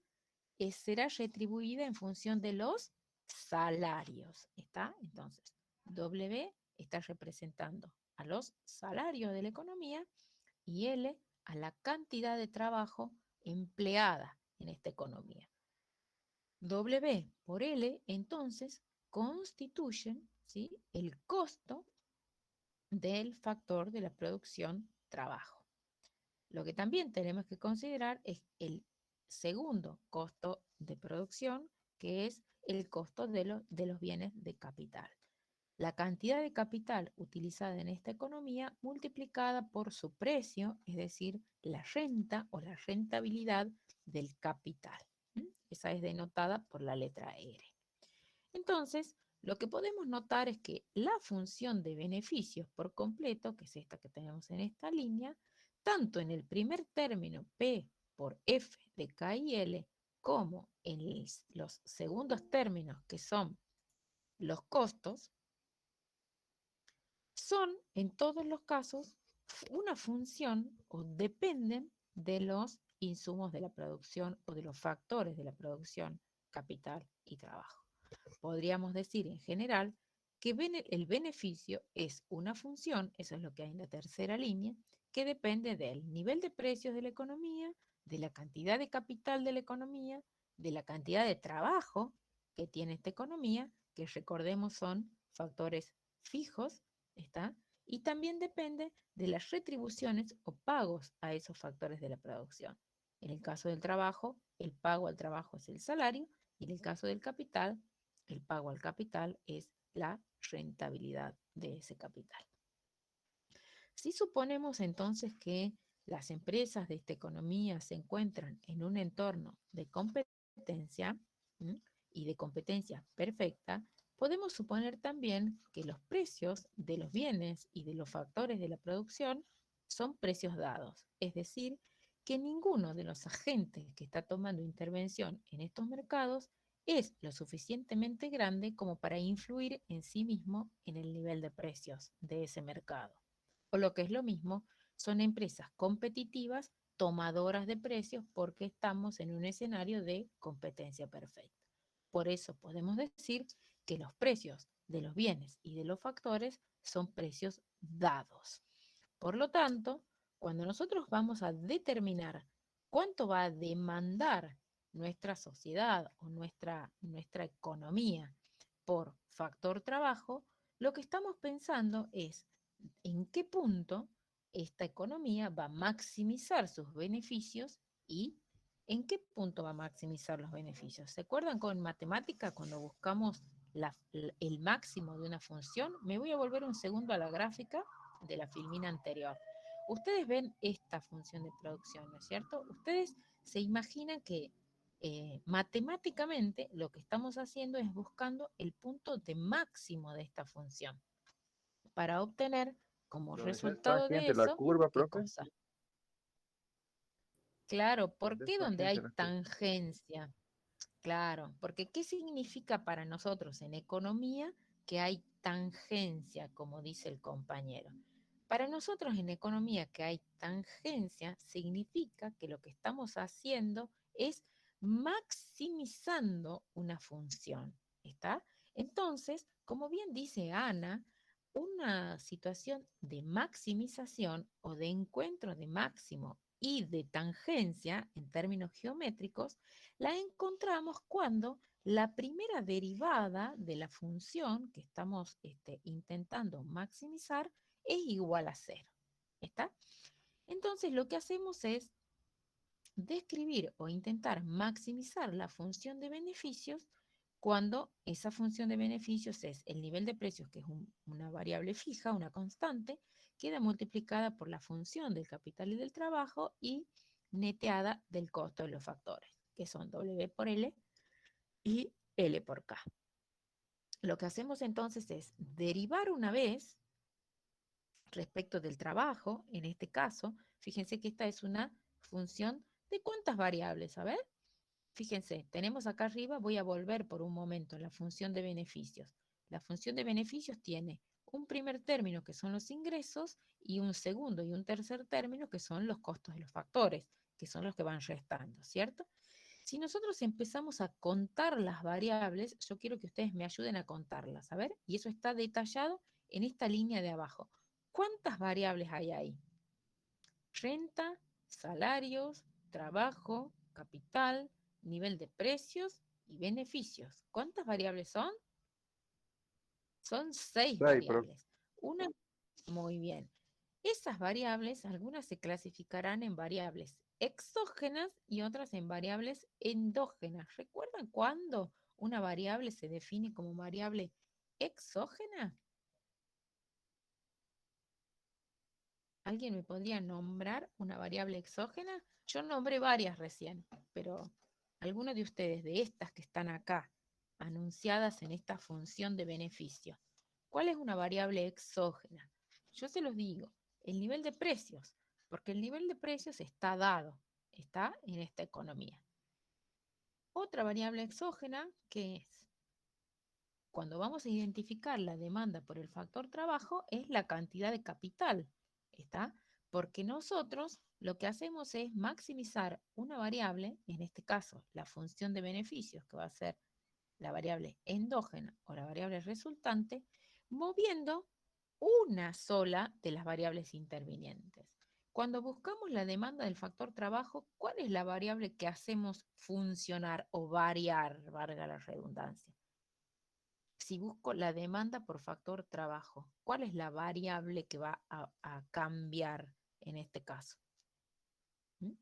A: será retribuida en función de los salarios. ¿Está? Entonces, W está representando a los salarios de la economía y L a la cantidad de trabajo empleada en esta economía. W por L, entonces, constituyen, ¿sí?, el costo del factor de la producción trabajo. Lo que también tenemos que considerar es el segundo costo de producción, que es el costo de los bienes de capital. La cantidad de capital utilizada en esta economía multiplicada por su precio, es decir, la renta o la rentabilidad del capital. Esa es denotada por la letra R. Entonces, lo que podemos notar es que la función de beneficios por completo, que es esta que tenemos en esta línea, tanto en el primer término P por F de K y L, como en los segundos términos, que son los costos, son en todos los casos una función o dependen de los insumos de la producción o de los factores de la producción, capital y trabajo. Podríamos decir en general que el beneficio es una función, eso es lo que hay en la tercera línea, que depende del nivel de precios de la economía, de la cantidad de capital de la economía, de la cantidad de trabajo que tiene esta economía, que recordemos son factores fijos, ¿está? Y también depende de las retribuciones o pagos a esos factores de la producción. En el caso del trabajo, el pago al trabajo es el salario, y en el caso del capital, el pago al capital es la rentabilidad de ese capital. Si suponemos entonces que las empresas de esta economía se encuentran en un entorno de competencia, ¿m?, y de competencia perfecta, podemos suponer también que los precios de los bienes y de los factores de la producción son precios dados, es decir, que ninguno de los agentes que está tomando intervención en estos mercados es lo suficientemente grande como para influir en sí mismo en el nivel de precios de ese mercado. O lo que es lo mismo, son empresas competitivas tomadoras de precios porque estamos en un escenario de competencia perfecta. Por eso podemos decir que los precios de los bienes y de los factores son precios dados. Por lo tanto, cuando nosotros vamos a determinar cuánto va a demandar nuestra sociedad o nuestra economía por factor trabajo, lo que estamos pensando es en qué punto esta economía va a maximizar sus beneficios y en qué punto va a maximizar los beneficios. ¿Se acuerdan con matemática cuando buscamos el máximo de una función? Me voy a volver un segundo a la gráfica de la filmina anterior. Ustedes ven esta función de producción, ¿no es cierto? Ustedes se imaginan que matemáticamente lo que estamos haciendo es buscando el punto de máximo de esta función para obtener como
G: ¿Dónde está el
A: resultado de
G: tangente, la
A: eso,
G: curva,
A: ¿qué
G: profe?
A: cosa? Claro, ¿por
G: ¿Dónde
A: qué
G: está
A: donde
G: tangente
A: hay
G: la curva?
A: tangencia? Claro, porque ¿qué significa para nosotros en economía que hay tangencia, como dice el compañero? Para nosotros en economía que hay tangencia significa que lo que estamos haciendo es maximizando una función, ¿está? Entonces, como bien dice Ana, una situación de maximización o de encuentro de máximo y de tangencia en términos geométricos la encontramos cuando la primera derivada de la función que estamos intentando maximizar es igual a 0. ¿Está? Entonces lo que hacemos es describir o intentar maximizar la función de beneficios cuando esa función de beneficios es el nivel de precios, que es una variable fija, una constante, queda multiplicada por la función del capital y del trabajo y neteada del costo de los factores, que son W por L y L por K. Lo que hacemos entonces es derivar una vez respecto del trabajo, en este caso, fíjense que esta es una función de cuántas variables, a ver. Fíjense, tenemos acá arriba, voy a volver por un momento a la función de beneficios. La función de beneficios tiene un primer término que son los ingresos y un segundo y un tercer término que son los costos de los factores, que son los que van restando, ¿cierto? Si nosotros empezamos a contar las variables, yo quiero que ustedes me ayuden a contarlas, a ver, y eso está detallado en esta línea de abajo. ¿Cuántas variables hay ahí? Renta, salarios, trabajo, capital, nivel de precios y beneficios. ¿Cuántas variables son? Son 6
D: Seis, profe.
A: variables. Una, muy bien. Esas variables, algunas se clasificarán en variables exógenas y otras en variables endógenas. ¿Recuerdan cuándo una variable se define como variable exógena? ¿Alguien me podría nombrar una variable exógena? Yo nombré varias recién, pero alguno de ustedes, de estas que están acá, anunciadas en esta función de beneficio, ¿cuál es una variable exógena? Yo se los digo, el nivel de precios, porque el nivel de precios está dado, está en esta economía. Otra variable exógena, que es, cuando vamos a identificar la demanda por el factor trabajo, es la cantidad de capital, ¿está? Porque nosotros lo que hacemos es maximizar una variable, en este caso la función de beneficios, que va a ser la variable endógena o la variable resultante, moviendo una sola de las variables intervinientes. Cuando buscamos la demanda del factor trabajo, ¿cuál es la variable que hacemos funcionar o variar, valga la redundancia? Si busco la demanda por factor trabajo, ¿cuál es la variable que va a cambiar en este caso? ¿Mm?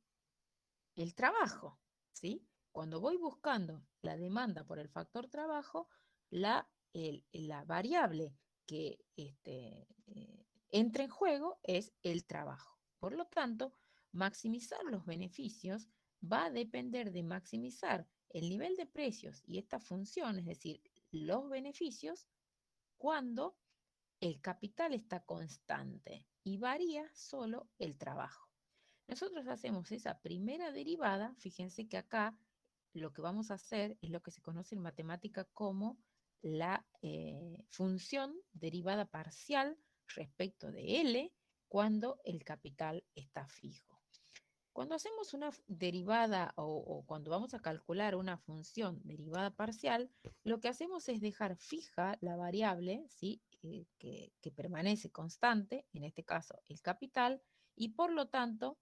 A: El trabajo, ¿sí? Cuando voy buscando la demanda por el factor trabajo, la variable que entra en juego es el trabajo. Por lo tanto, maximizar los beneficios va a depender de maximizar el nivel de precios y esta función, es decir, los beneficios, cuando el capital está constante y varía solo el trabajo. Nosotros hacemos esa primera derivada, fíjense que acá lo que vamos a hacer es lo que se conoce en matemática como la función derivada parcial respecto de L cuando el capital está fijo. Cuando hacemos una derivada o cuando vamos a calcular una función derivada parcial, lo que hacemos es dejar fija la variable, ¿sí? que permanece constante, en este caso el capital, y por lo tanto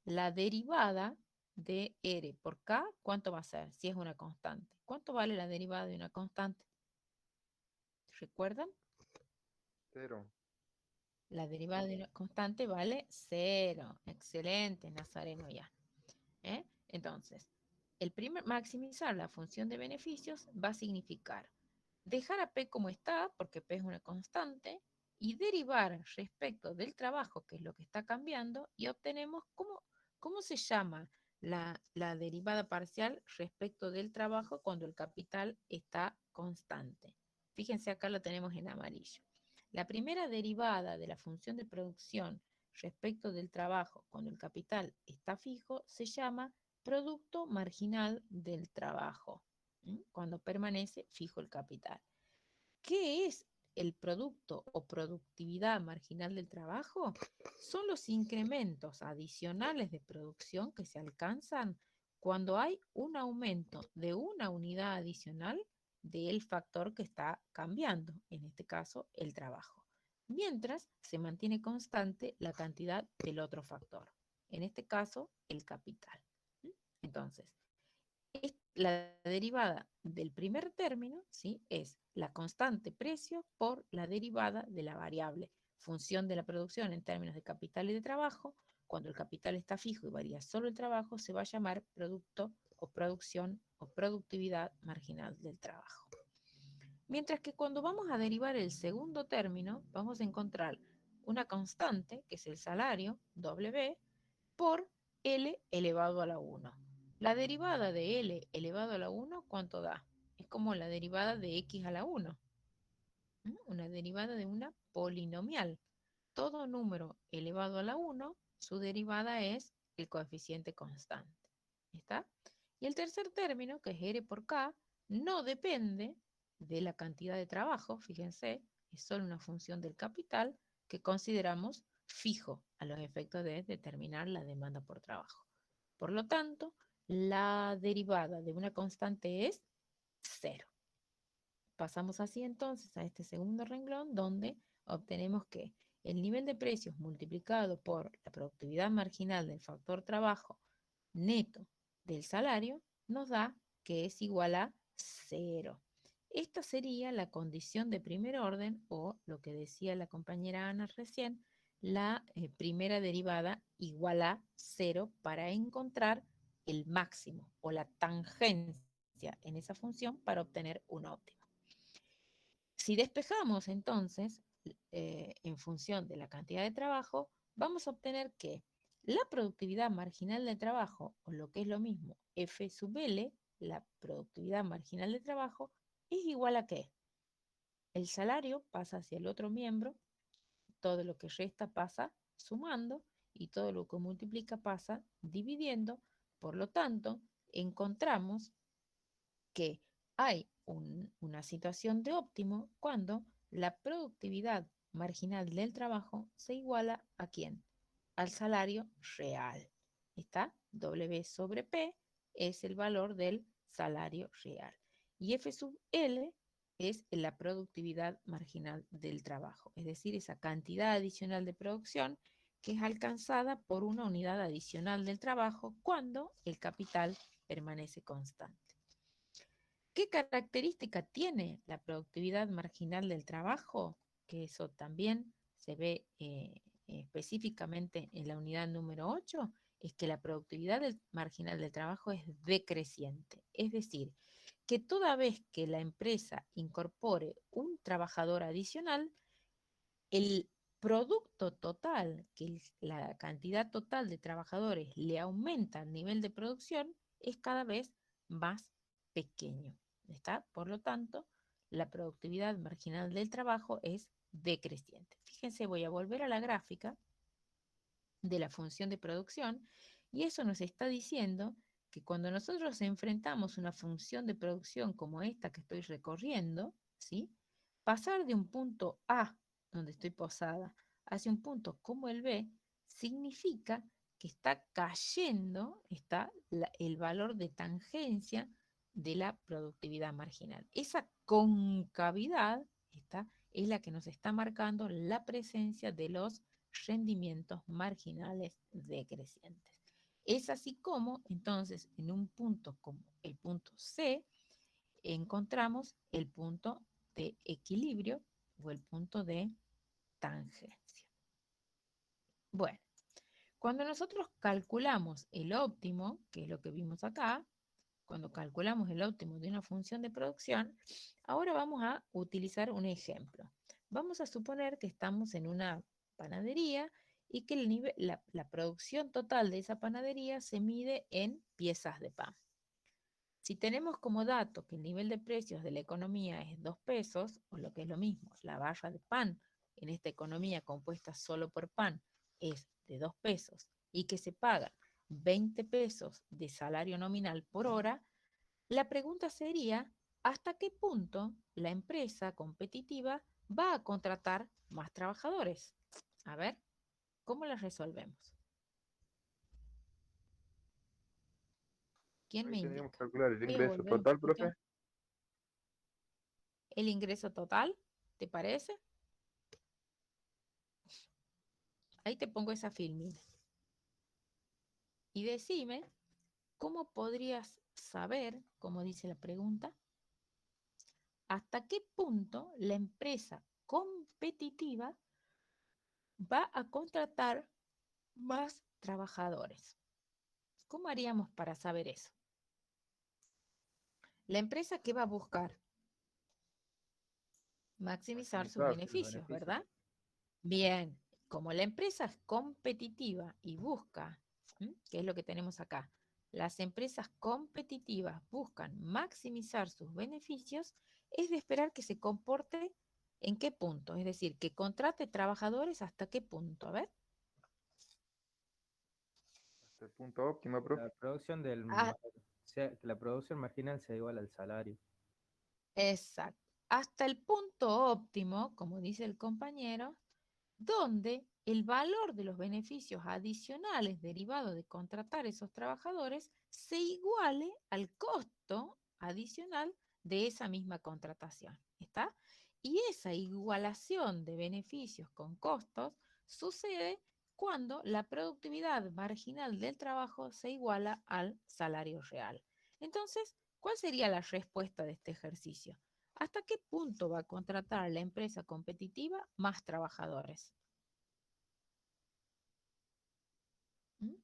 A: la derivada de R por K, ¿cuánto va a ser? Si es una constante. ¿Cuánto vale la derivada de una constante? ¿Recuerdan?
D: Cero.
A: La derivada de una constante vale 0. Excelente, Nazareno ya. Entonces, maximizar la función de beneficios va a significar dejar a P como está, porque P es una constante, y derivar respecto del trabajo, que es lo que está cambiando, y obtenemos cómo se llama la derivada parcial respecto del trabajo cuando el capital está constante. Fíjense, acá lo tenemos en amarillo. La primera derivada de la función de producción respecto del trabajo cuando el capital está fijo se llama producto marginal del trabajo, cuando permanece fijo el capital. ¿Qué es el producto o productividad marginal del trabajo? Son los incrementos adicionales de producción que se alcanzan cuando hay un aumento de una unidad adicional del factor que está cambiando, en este caso el trabajo, mientras se mantiene constante la cantidad del otro factor. en este caso, el capital. Entonces, la derivada del primer término, ¿sí?, es la constante precio por la derivada de la variable función de la producción en términos de capital y de trabajo. Cuando el capital está fijo y varía solo el trabajo, se va a llamar producto o producción o productividad marginal del trabajo. Mientras que cuando vamos a derivar el segundo término, vamos a encontrar una constante, que es el salario, W, por L elevado a la 1. La derivada de L elevado a la 1, ¿cuánto da? Es como la derivada de X a la 1. Una derivada de una polinomial. Todo número elevado a la 1, su derivada es el coeficiente constante. ¿Está? Y el tercer término, que es R por K, no depende de la cantidad de trabajo, fíjense, es solo una función del capital que consideramos fijo a los efectos de determinar la demanda por trabajo. Por lo tanto, la derivada de una constante es 0. Pasamos así entonces a este segundo renglón, donde obtenemos que el nivel de precios multiplicado por la productividad marginal del factor trabajo neto del salario nos da que es igual a 0. Esta sería la condición de primer orden, o lo que decía la compañera Ana recién, la primera derivada igual a 0 para encontrar el máximo o la tangencia en esa función para obtener un óptimo. Si despejamos entonces en función de la cantidad de trabajo, vamos a obtener que la productividad marginal de trabajo, o lo que es lo mismo, F sub L, la productividad marginal de trabajo, es igual a ¿qué? El salario pasa hacia el otro miembro, todo lo que resta pasa sumando y todo lo que multiplica pasa dividiendo. Por lo tanto, encontramos que hay una situación de óptimo cuando la productividad marginal del trabajo se iguala ¿a quién? Al salario real. ¿Está? W sobre P es el valor del salario real. Y F sub L es la productividad marginal del trabajo, es decir, esa cantidad adicional de producción que es alcanzada por una unidad adicional del trabajo cuando el capital permanece constante. ¿Qué característica tiene la productividad marginal del trabajo? Que eso también se ve específicamente en la unidad número 8, es que la productividad marginal del trabajo es decreciente. Es decir, que toda vez que la empresa incorpore un trabajador adicional, el producto total, que la cantidad total de trabajadores le aumenta al nivel de producción, es cada vez más pequeño. ¿Está? Por lo tanto, la productividad marginal del trabajo es decreciente. Fíjense, voy a volver a la gráfica de la función de producción y eso nos está diciendo que cuando nosotros enfrentamos una función de producción como esta que estoy recorriendo, ¿sí?, pasar de un punto A, donde estoy posada, hacia un punto como el B, significa que está cayendo el valor de tangencia de la productividad marginal. Esa concavidad es la que nos está marcando la presencia de los rendimientos marginales decrecientes. Es así como, entonces, en un punto como el punto C, encontramos el punto de equilibrio o el punto de tangencia. Bueno, cuando nosotros calculamos el óptimo, que es lo que vimos acá, cuando calculamos el óptimo de una función de producción, ahora vamos a utilizar un ejemplo. Vamos a suponer que estamos en una panadería y que la producción total de esa panadería se mide en piezas de pan. Si tenemos como dato que el nivel de precios de la economía es 2 pesos, o lo que es lo mismo, la barra de pan en esta economía compuesta solo por pan es de 2 pesos y que se paga 20 pesos de salario nominal por hora, la pregunta sería, ¿hasta qué punto la empresa competitiva va a contratar más trabajadores? A ver, ¿cómo la resolvemos? ¿Quién
D: Ahí
A: me
D: tendríamos que
A: indica?
D: calcular el
A: Voy a
D: ingreso
A: volver un
D: total,
A: poquito.
D: profe.
A: El ingreso total, ¿te parece? Ahí te pongo esa filmina. Y decime, ¿cómo podrías saber, como dice la pregunta, hasta qué punto la empresa competitiva va a contratar más trabajadores? ¿Cómo haríamos para saber eso? La empresa, ¿qué va a buscar? Maximizar sus
G: Maximizar sus
A: beneficios,
G: beneficios.
A: ¿verdad? Bien, como la empresa es competitiva y busca, ¿qué es lo que tenemos acá? Las empresas competitivas buscan maximizar sus beneficios, es de esperar que se comporte en qué punto, es decir, que contrate trabajadores hasta qué punto, a ver.
G: Hasta el punto óptimo, profe.
H: La producción
A: Ah,
H: que la producción marginal sea igual al salario.
A: exacto. Hasta el punto óptimo, como dice el compañero, donde el valor de los beneficios adicionales derivados de contratar esos trabajadores se iguale al costo adicional de esa misma contratación. ¿Está? Y esa igualación de beneficios con costos sucede cuando la productividad marginal del trabajo se iguala al salario real. Entonces, ¿cuál sería la respuesta de este ejercicio? ¿Hasta qué punto va a contratar la empresa competitiva más trabajadores? ¿Mm?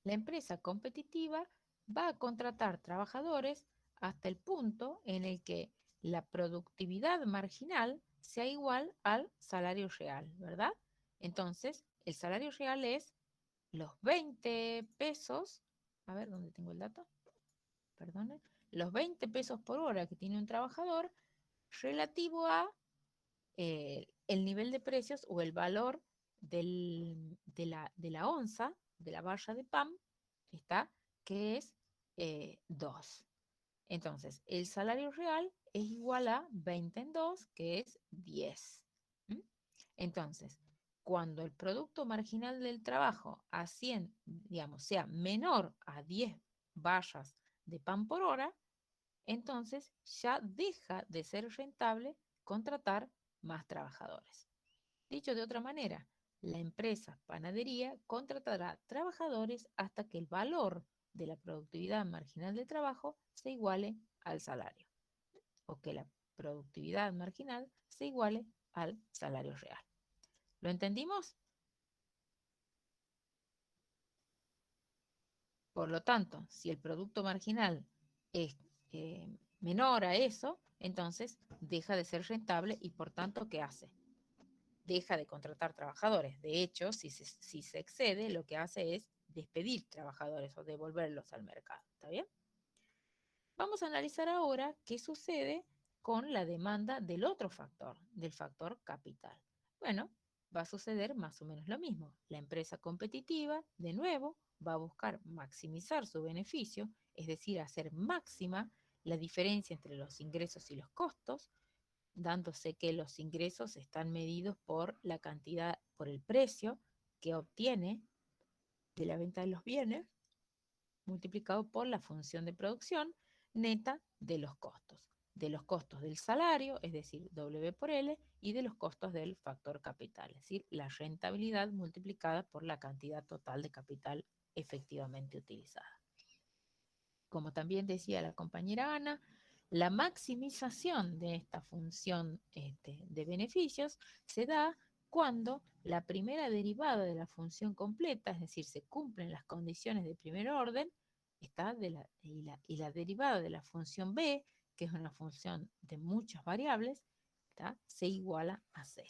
A: La empresa competitiva va a contratar trabajadores hasta el punto en el que la productividad marginal sea igual al salario real, ¿verdad? Entonces, el salario real es los 20 pesos, a ver, ¿dónde tengo el dato? Perdone, los 20 pesos por hora que tiene un trabajador relativo a el nivel de precios o el valor de la onza, de la barra de pan, ¿está? Que es 2. Entonces, el salario real es igual a 20 en 2, que es 10. ¿Mm? Entonces, cuando el producto marginal del trabajo digamos, sea menor a 10 barras de pan por hora, entonces ya deja de ser rentable contratar más trabajadores. Dicho de otra manera, la empresa panadería contratará trabajadores hasta que el valor de la productividad marginal de trabajo se iguale al salario, o que la productividad marginal se iguale al salario real. ¿Lo entendimos? Por lo tanto, si el producto marginal es menor a eso, entonces deja de ser rentable y por tanto, ¿qué hace? Deja de contratar trabajadores. De hecho, si se excede, lo que hace es despedir trabajadores o devolverlos al mercado. ¿Está bien? Vamos a analizar ahora qué sucede con la demanda del otro factor, del factor capital. Bueno, va a suceder más o menos lo mismo. La empresa competitiva, de nuevo, va a buscar maximizar su beneficio, es decir, hacer máxima la diferencia entre los ingresos y los costos, dándose que los ingresos están medidos por la cantidad, por el precio que obtiene de la venta de los bienes, multiplicado por la función de producción neta de los costos del salario, es decir, W por L, y de los costos del factor capital, es decir, la rentabilidad multiplicada por la cantidad total de capital efectivamente utilizada. Como también decía la compañera Ana, la maximización de esta función de beneficios se da cuando la primera derivada de la función completa, es decir, se cumplen las condiciones de primer orden, y la derivada de la función b, que es una función de muchas variables, se iguala a 0.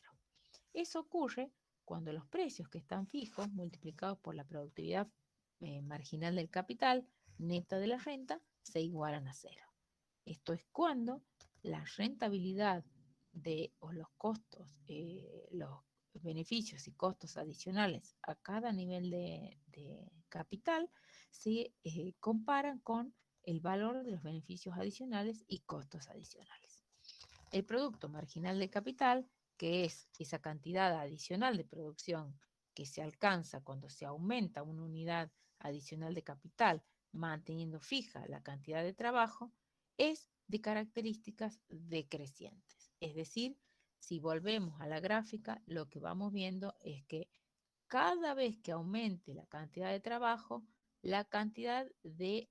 A: Eso ocurre cuando los precios que están fijos multiplicados por la productividad marginal del capital neta de la renta se igualan a 0. Esto es cuando la rentabilidad o los costos, los beneficios y costos adicionales a cada nivel de capital se comparan con el valor de los beneficios adicionales y costos adicionales. El producto marginal de capital, que es esa cantidad adicional de producción que se alcanza cuando se aumenta una unidad adicional de capital, manteniendo fija la cantidad de trabajo, es de características decrecientes. Es decir, si volvemos a la gráfica, lo que vamos viendo es que cada vez que aumente la cantidad de trabajo, la cantidad de,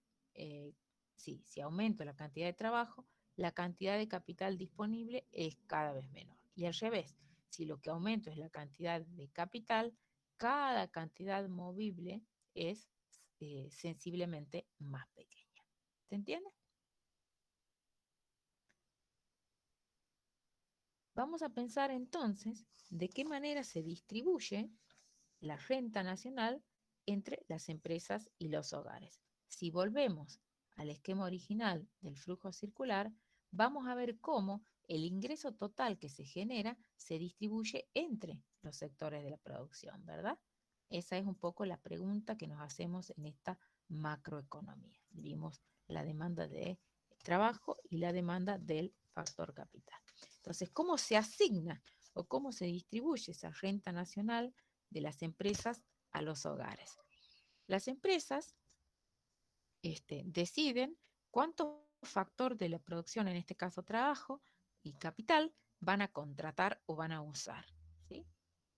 A: si aumento la cantidad de trabajo, la cantidad de capital disponible es cada vez menor. Y al revés, si lo que aumento es la cantidad de capital, cada cantidad movible es sensiblemente más pequeña. ¿Se entiende? Vamos a pensar entonces de qué manera se distribuye la renta nacional entre las empresas y los hogares. Si volvemos al esquema original del flujo circular, vamos a ver cómo el ingreso total que se genera se distribuye entre los sectores de la producción, ¿verdad? Esa es un poco la pregunta que nos hacemos en esta macroeconomía. Vimos la demanda de trabajo y la demanda del factor capital. Entonces, ¿cómo se asigna o cómo se distribuye esa renta nacional de las empresas a los hogares? Las empresas deciden cuánto factor de la producción, en este caso trabajo y capital, van a contratar o van a usar, ¿sí?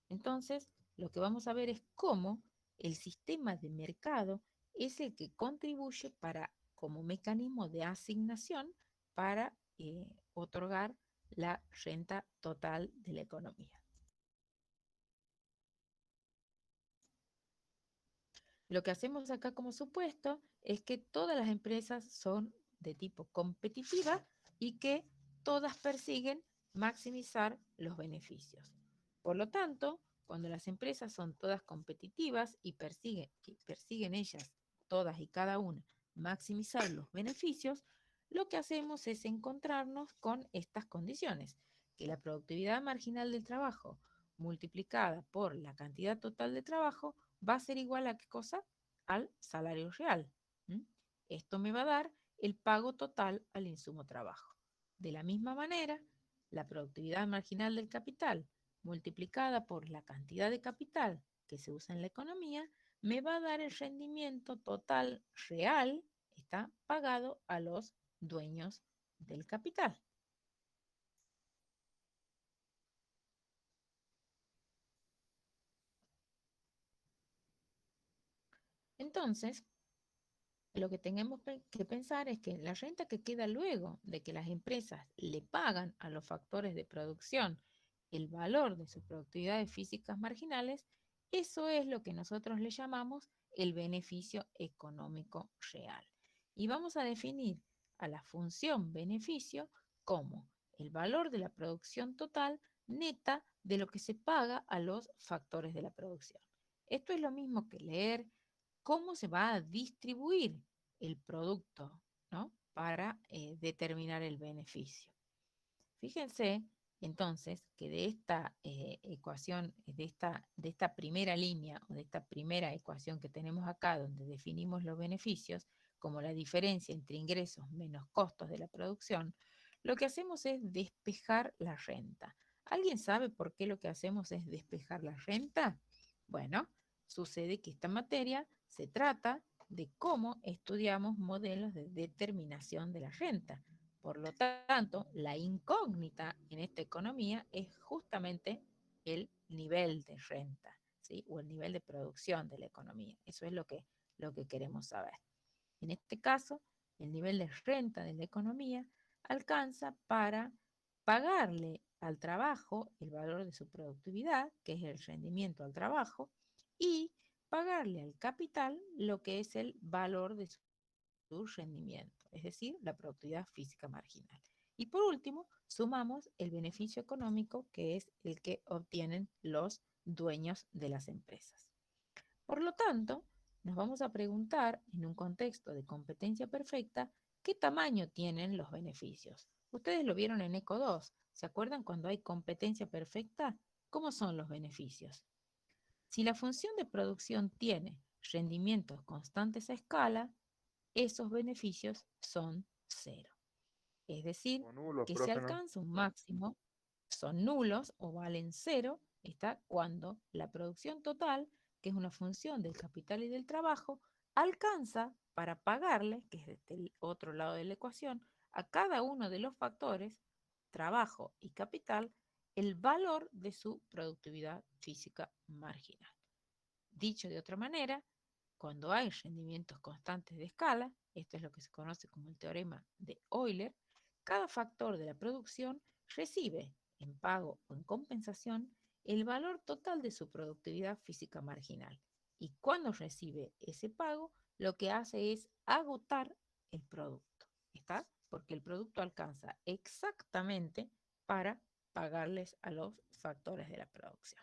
A: Entonces, lo que vamos a ver es cómo el sistema de mercado es el que contribuye como mecanismo de asignación para otorgar la renta total de la economía. Lo que hacemos acá como supuesto es que todas las empresas son de tipo competitiva y que todas persiguen maximizar los beneficios. Por lo tanto, cuando las empresas son todas competitivas y persiguen ellas, todas y cada una, maximizar los beneficios, lo que hacemos es encontrarnos con estas condiciones, que la productividad marginal del trabajo multiplicada por la cantidad total de trabajo va a ser igual a ¿qué cosa? Al salario real. ¿Mm? Esto me va a dar el pago total al insumo trabajo. De la misma manera, la productividad marginal del capital multiplicada por la cantidad de capital que se usa en la economía me va a dar el rendimiento total real, está pagado a los dueños del capital. Entonces, lo que tenemos que pensar es que la renta que queda luego de que las empresas le pagan a los factores de producción el valor de sus productividades físicas marginales, eso es lo que nosotros le llamamos el beneficio económico real. Y vamos a definir a la función beneficio como el valor de la producción total neta de lo que se paga a los factores de la producción. Esto es lo mismo que leer cómo se va a distribuir el producto, ¿no? Para determinar el beneficio. Fíjense entonces que de esta ecuación, de esta primera línea o de esta primera ecuación que tenemos acá, donde definimos los beneficios como la diferencia entre ingresos menos costos de la producción, lo que hacemos es despejar la renta. ¿Alguien sabe por qué lo que hacemos es despejar la renta? Bueno, sucede que esta materia se trata de cómo estudiamos modelos de determinación de la renta. Por lo tanto, la incógnita en esta economía es justamente el nivel de renta, ¿sí? O el nivel de producción de la economía. Eso es lo que queremos saber. En este caso, el nivel de renta de la economía alcanza para pagarle al trabajo el valor de su productividad, que es el rendimiento al trabajo, y pagarle al capital lo que es el valor de su rendimiento, es decir, la productividad física marginal. Y por último, sumamos el beneficio económico, que es el que obtienen los dueños de las empresas. Por lo tanto, nos vamos a preguntar, en un contexto de competencia perfecta, ¿qué tamaño tienen los beneficios? Ustedes lo vieron en ECO 2. ¿Se acuerdan cuando hay competencia perfecta? ¿Cómo son los beneficios? Si la función de producción tiene rendimientos constantes a escala, esos beneficios son cero. Es decir,
G: O nulos,
A: que se
G: profe, ¿no?
A: alcanza un máximo, son nulos o valen cero, está cuando la producción total, que es una función del capital y del trabajo, alcanza para pagarle, que es desde el otro lado de la ecuación, a cada uno de los factores, trabajo y capital, el valor de su productividad física marginal. Dicho de otra manera, cuando hay rendimientos constantes de escala, esto es lo que se conoce como el teorema de Euler, cada factor de la producción recibe en pago o en compensación el valor total de su productividad física marginal. Y cuando recibe ese pago, lo que hace es agotar el producto. ¿Está? Porque el producto alcanza exactamente para pagarles a los factores de la producción.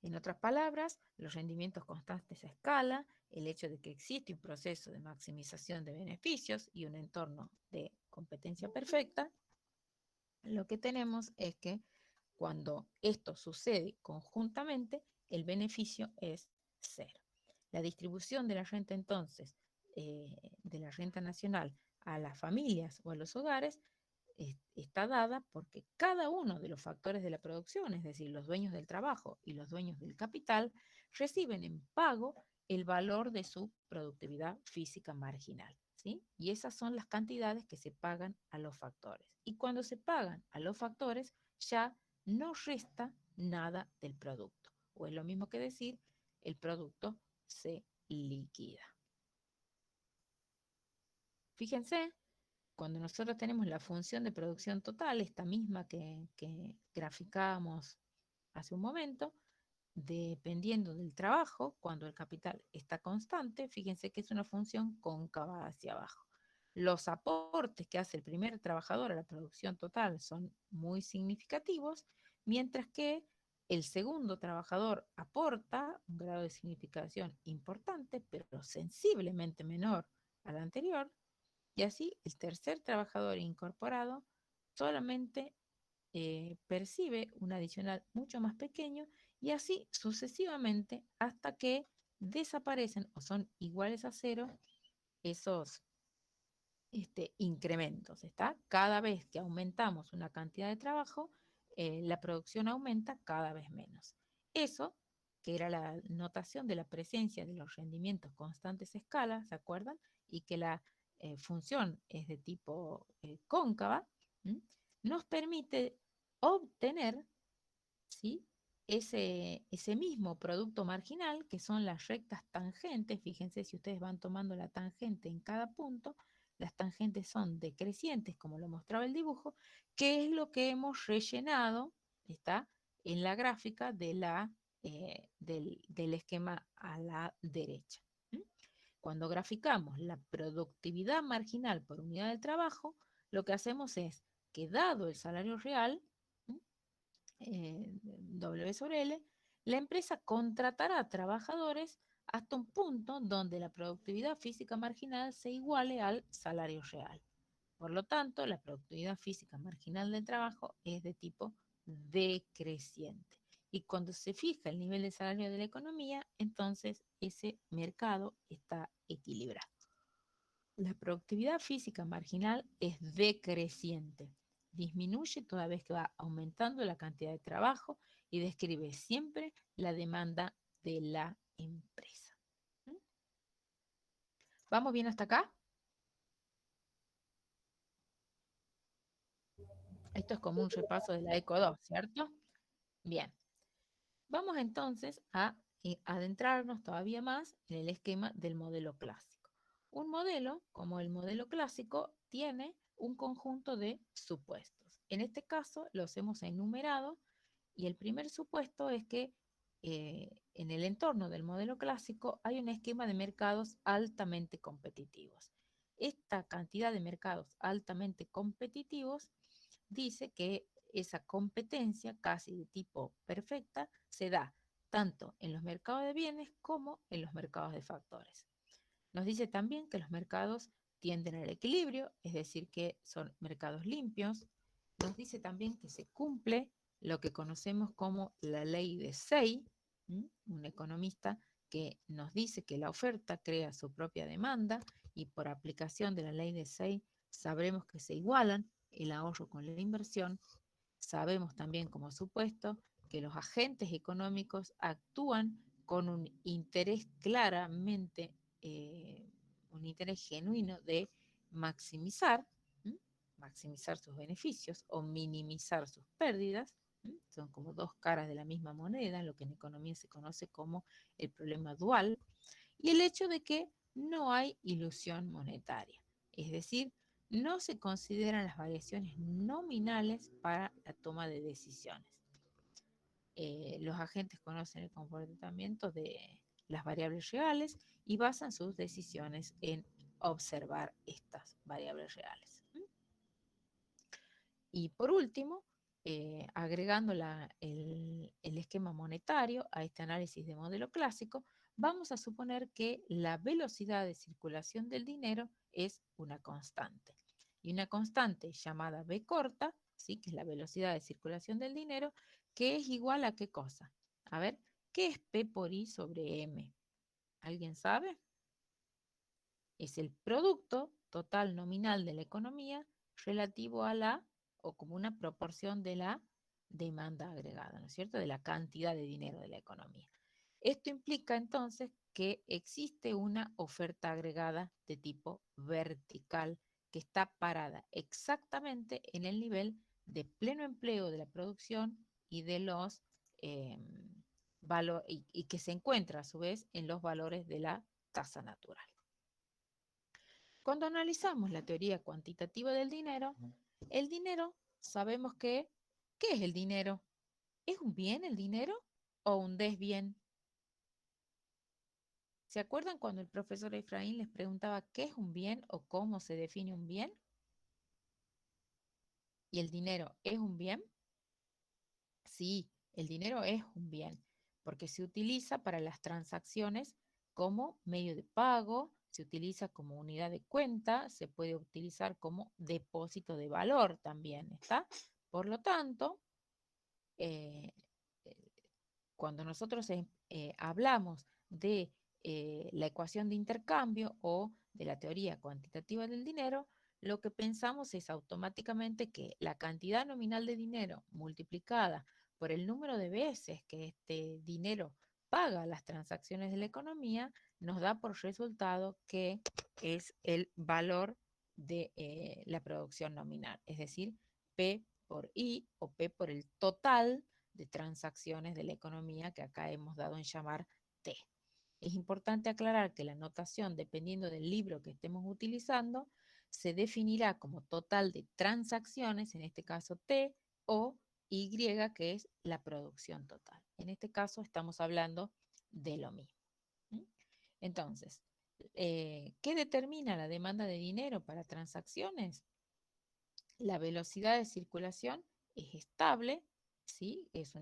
A: En otras palabras, los rendimientos constantes a escala, el hecho de que existe un proceso de maximización de beneficios y un entorno de competencia perfecta, lo que tenemos es que cuando esto sucede conjuntamente, el beneficio es cero. La distribución de la renta entonces, de la renta nacional a las familias o a los hogares, está dada porque cada uno de los factores de la producción, es decir, los dueños del trabajo y los dueños del capital, reciben en pago el valor de su productividad física marginal, ¿sí? Y esas son las cantidades que se pagan a los factores. Y cuando se pagan a los factores, ya no resta nada del producto. O es lo mismo que decir, el producto se liquida. Fíjense, cuando nosotros tenemos la función de producción total, esta misma que graficábamos hace un momento, dependiendo del trabajo, cuando el capital está constante, fíjense que es una función cóncava hacia abajo. Los aportes que hace el primer trabajador a la producción total son muy significativos, mientras que el segundo trabajador aporta un grado de significación importante, pero sensiblemente menor al anterior, y así el tercer trabajador incorporado solamente percibe un adicional mucho más pequeño y así sucesivamente hasta que desaparecen o son iguales a cero esos incrementos. ¿Está? Cada vez que aumentamos una cantidad de trabajo, la producción aumenta cada vez menos. Eso, que era la notación de la presencia de los rendimientos constantes a escala, ¿se acuerdan? Y que la función es de tipo cóncava, ¿m? Nos permite obtener, ¿sí?, ese mismo producto marginal, que son las rectas tangentes. Fíjense, si ustedes van tomando la tangente en cada punto, las tangentes son decrecientes, como lo mostraba el dibujo, que es lo que hemos rellenado, está en la gráfica del esquema a la derecha. Cuando graficamos la productividad marginal por unidad de trabajo, lo que hacemos es que, dado el salario real, W sobre L, la empresa contratará trabajadores hasta un punto donde la productividad física marginal se iguale al salario real. Por lo tanto, la productividad física marginal del trabajo es de tipo decreciente. Y cuando se fija el nivel de salario de la economía, entonces ese mercado está equilibrado. La productividad física marginal es decreciente. Disminuye toda vez que va aumentando la cantidad de trabajo y describe siempre la demanda de la empresa. ¿Vamos bien hasta acá? Esto es como un repaso de la ECO 2, ¿cierto? Bien. Vamos entonces a adentrarnos todavía más en el esquema del modelo clásico. Un modelo, como el modelo clásico, tiene un conjunto de supuestos. En este caso los hemos enumerado y el primer supuesto es que en el entorno del modelo clásico hay un esquema de mercados altamente competitivos. Esta cantidad de mercados altamente competitivos dice que esa competencia casi de tipo perfecta se da tanto en los mercados de bienes como en los mercados de factores. Nos dice también que los mercados tienden al equilibrio, es decir, que son mercados limpios. Nos dice también que se cumple lo que conocemos como la ley de Say, un economista que nos dice que la oferta crea su propia demanda y por aplicación de la ley de Say sabremos que se igualan el ahorro con la inversión. Sabemos también, como supuesto, que los agentes económicos actúan con un interés claramente, un interés genuino de maximizar, maximizar sus beneficios o minimizar sus pérdidas. Son como dos caras de la misma moneda, lo que en economía se conoce como el problema dual, y el hecho de que no hay ilusión monetaria, es decir, no se consideran las variaciones nominales para la toma de decisiones. Los agentes conocen el comportamiento de las variables reales y basan sus decisiones en observar estas variables reales. Y por último, agregando el esquema monetario a este análisis de modelo clásico, vamos a suponer que la velocidad de circulación del dinero es una constante. Y una constante llamada B corta, ¿sí? Que es la velocidad de circulación del dinero, que es igual a ¿qué cosa? A ver, ¿qué es P por I sobre M? ¿Alguien sabe? Es el producto total nominal de la economía relativo a la, o como una proporción de la demanda agregada, ¿no es cierto? De la cantidad de dinero de la economía. Esto implica entonces que existe una oferta agregada de tipo vertical que está parada exactamente en el nivel de pleno empleo de la producción y de los y que se encuentra a su vez en los valores de la tasa natural. Cuando analizamos la teoría cuantitativa del dinero, el dinero sabemos que, ¿qué es el dinero? ¿Es un bien el dinero o un desbien? ¿Se acuerdan cuando el profesor Efraín les preguntaba qué es un bien o cómo se define un bien? ¿Y el dinero es un bien? Sí, el dinero es un bien, porque se utiliza para las transacciones como medio de pago, se utiliza como unidad de cuenta, se puede utilizar como depósito de valor también, ¿está? Por lo tanto, eh, eh, cuando nosotros hablamos de la ecuación de intercambio o de la teoría cuantitativa del dinero, lo que pensamos es automáticamente que la cantidad nominal de dinero multiplicada por el número de veces que este dinero paga las transacciones de la economía, nos da por resultado que es el valor de la producción nominal, es decir, P por I o P por el total de transacciones de la economía que acá hemos dado en llamar T. Es importante aclarar que la notación, dependiendo del libro que estemos utilizando, se definirá como total de transacciones, en este caso T, o Y, que es la producción total. En este caso estamos hablando de lo mismo. Entonces, ¿qué determina la demanda de dinero para transacciones? La velocidad de circulación es estable, ¿sí? Es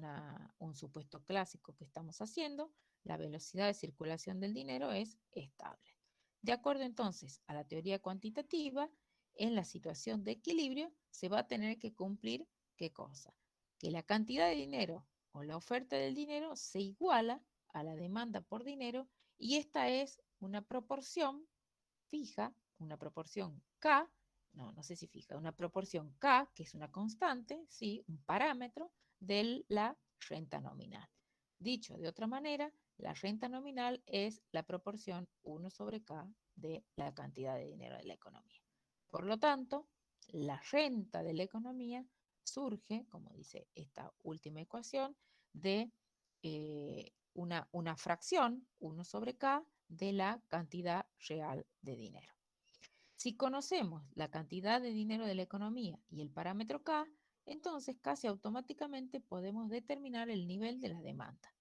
A: un supuesto clásico que estamos haciendo. La velocidad de circulación del dinero es estable. De acuerdo entonces a la teoría cuantitativa, en la situación de equilibrio se va a tener que cumplir ¿qué cosa? Que la cantidad de dinero o la oferta del dinero se iguala a la demanda por dinero y esta es una proporción fija, una proporción K, no sé si fija, una proporción K, que es una constante, ¿sí? Un parámetro de la renta nominal. Dicho de otra manera, la renta nominal es la proporción 1 sobre K de la cantidad de dinero de la economía. Por lo tanto, la renta de la economía surge, como dice esta última ecuación, de una fracción, 1 sobre K, de la cantidad real de dinero. Si conocemos la cantidad de dinero de la economía y el parámetro K, entonces casi automáticamente podemos determinar el nivel de la demanda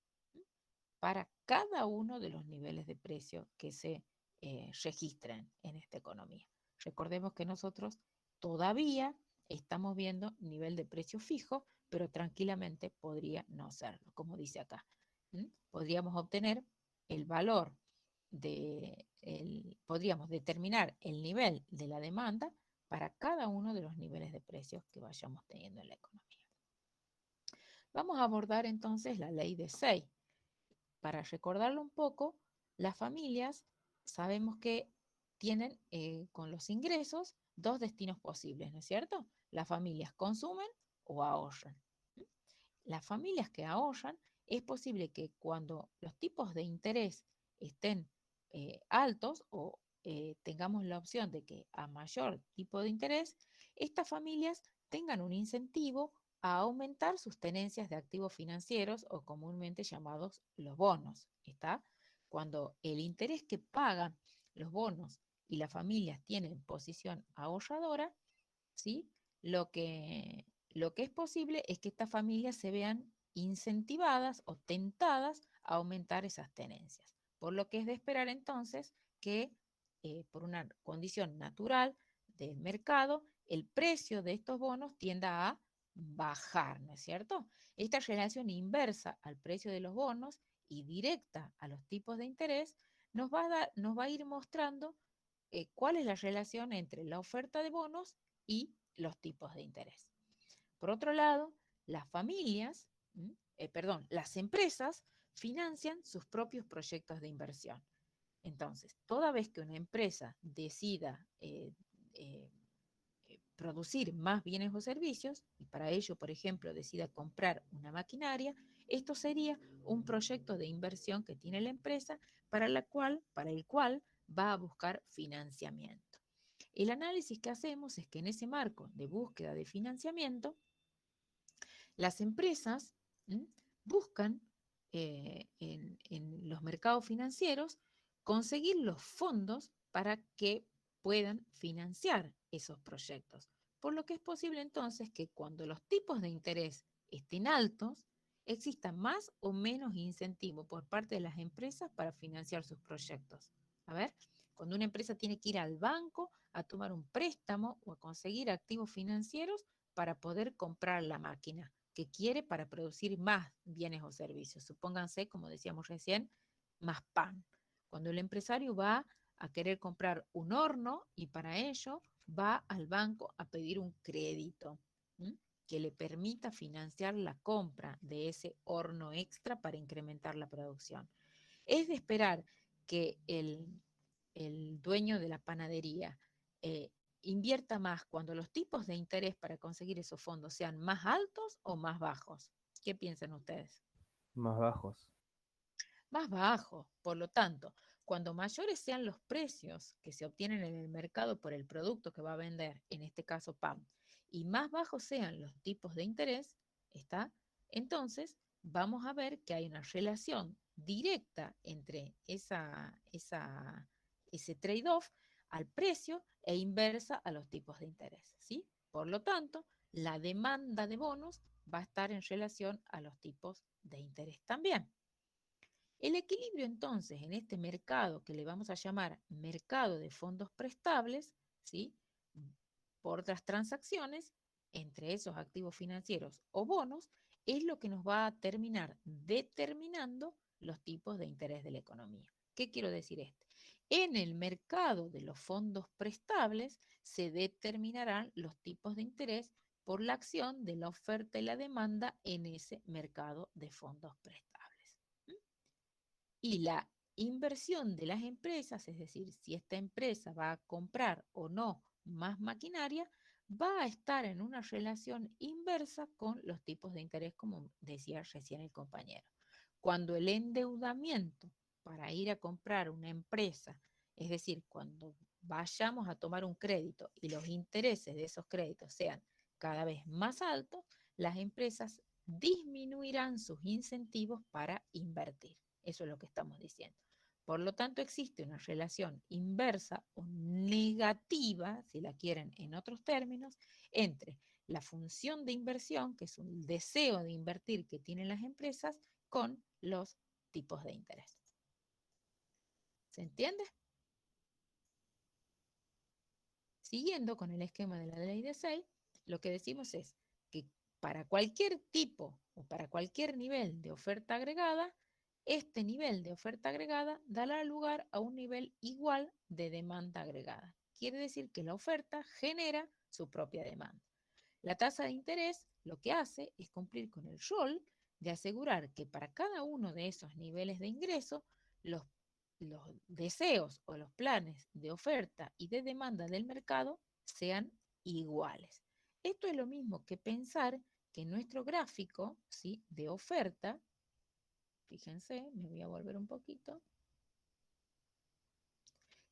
A: para cada uno de los niveles de precio que se registren en esta economía. Recordemos que nosotros todavía estamos viendo nivel de precio fijo, pero tranquilamente podría no serlo, como dice acá. Podríamos obtener el valor podríamos determinar el nivel de la demanda para cada uno de los niveles de precios que vayamos teniendo en la economía. Vamos a abordar entonces la ley de Say. Para recordarlo un poco, las familias sabemos que tienen con los ingresos dos destinos posibles, ¿no es cierto? Las familias consumen o ahorran. Las familias que ahorran, es posible que cuando los tipos de interés estén altos o tengamos la opción de que a mayor tipo de interés, estas familias tengan un incentivo a aumentar sus tenencias de activos financieros o comúnmente llamados los bonos. ¿Está? Cuando el interés que pagan los bonos y las familias tienen posición ahorradora, ¿sí? Lo que es posible es que estas familias se vean incentivadas o tentadas a aumentar esas tenencias. Por lo que es de esperar entonces que por una condición natural del mercado, el precio de estos bonos tienda a bajar, ¿no es cierto? Esta relación inversa al precio de los bonos y directa a los tipos de interés nos va a ir mostrando cuál es la relación entre la oferta de bonos y los tipos de interés. Por otro lado, las familias, las empresas financian sus propios proyectos de inversión. Entonces, toda vez que una empresa decida producir más bienes o servicios, y para ello, por ejemplo, decida comprar una maquinaria, esto sería un proyecto de inversión que tiene la empresa para el cual va a buscar financiamiento. El análisis que hacemos es que en ese marco de búsqueda de financiamiento, las empresas buscan en los mercados financieros conseguir los fondos para que puedan financiar esos proyectos. Por lo que es posible entonces que cuando los tipos de interés estén altos, exista más o menos incentivo por parte de las empresas para financiar sus proyectos. A ver, cuando una empresa tiene que ir al banco a tomar un préstamo o a conseguir activos financieros para poder comprar la máquina que quiere para producir más bienes o servicios. Supónganse, como decíamos recién, más pan. Cuando el empresario va a querer comprar un horno y para ello va al banco a pedir un crédito que le permita financiar la compra de ese horno extra para incrementar la producción. Es de esperar que el dueño de la panadería invierta más cuando los tipos de interés para conseguir esos fondos sean más altos o más bajos. ¿Qué piensan ustedes?
H: Más bajos.
A: Más bajos. Por lo tanto, cuando mayores sean los precios que se obtienen en el mercado por el producto que va a vender, en este caso pan, y más bajos sean los tipos de interés, ¿está? Entonces, vamos a ver que hay una relación directa entre ese trade-off al precio e inversa a los tipos de interés, ¿sí? Por lo tanto, la demanda de bonos va a estar en relación a los tipos de interés también. El equilibrio entonces en este mercado que le vamos a llamar mercado de fondos prestables, ¿sí? Por otras transacciones entre esos activos financieros o bonos, es lo que nos va a terminar determinando los tipos de interés de la economía. ¿Qué quiero decir esto? En el mercado de los fondos prestables se determinarán los tipos de interés por la acción de la oferta y la demanda en ese mercado de fondos prestables. Y la inversión de las empresas, es decir, si esta empresa va a comprar o no más maquinaria, va a estar en una relación inversa con los tipos de interés, como decía recién el compañero. Cuando el endeudamiento para ir a comprar una empresa, es decir, cuando vayamos a tomar un crédito y los intereses de esos créditos sean cada vez más altos, las empresas disminuirán sus incentivos para invertir. Eso es lo que estamos diciendo. Por lo tanto, existe una relación inversa o negativa, si la quieren en otros términos, entre la función de inversión, que es un deseo de invertir que tienen las empresas, con los tipos de interés. ¿Se entiende? Siguiendo con el esquema de la ley de Say, lo que decimos es que para cualquier tipo o para cualquier nivel de oferta agregada, este nivel de oferta agregada dará lugar a un nivel igual de demanda agregada. Quiere decir que la oferta genera su propia demanda. La tasa de interés lo que hace es cumplir con el rol de asegurar que para cada uno de esos niveles de ingreso, los deseos o los planes de oferta y de demanda del mercado sean iguales. Esto es lo mismo que pensar que nuestro gráfico, ¿sí?, de oferta, fíjense, me voy a volver un poquito,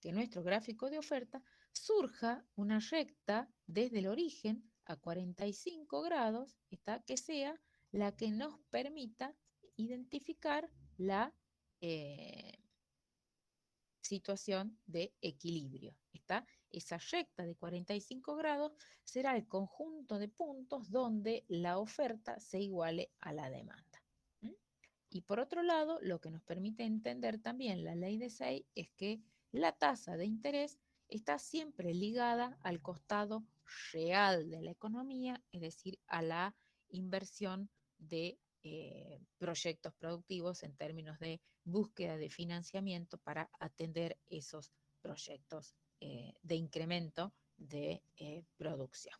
A: que nuestro gráfico de oferta surja una recta desde el origen a 45 grados, está, que sea la que nos permita identificar la situación de equilibrio. ¿Está? Esa recta de 45 grados será el conjunto de puntos donde la oferta se iguale a la demanda. Y por otro lado, lo que nos permite entender también la ley de Say es que la tasa de interés está siempre ligada al costado real de la economía, es decir, a la inversión de proyectos productivos en términos de búsqueda de financiamiento para atender esos proyectos de incremento de producción.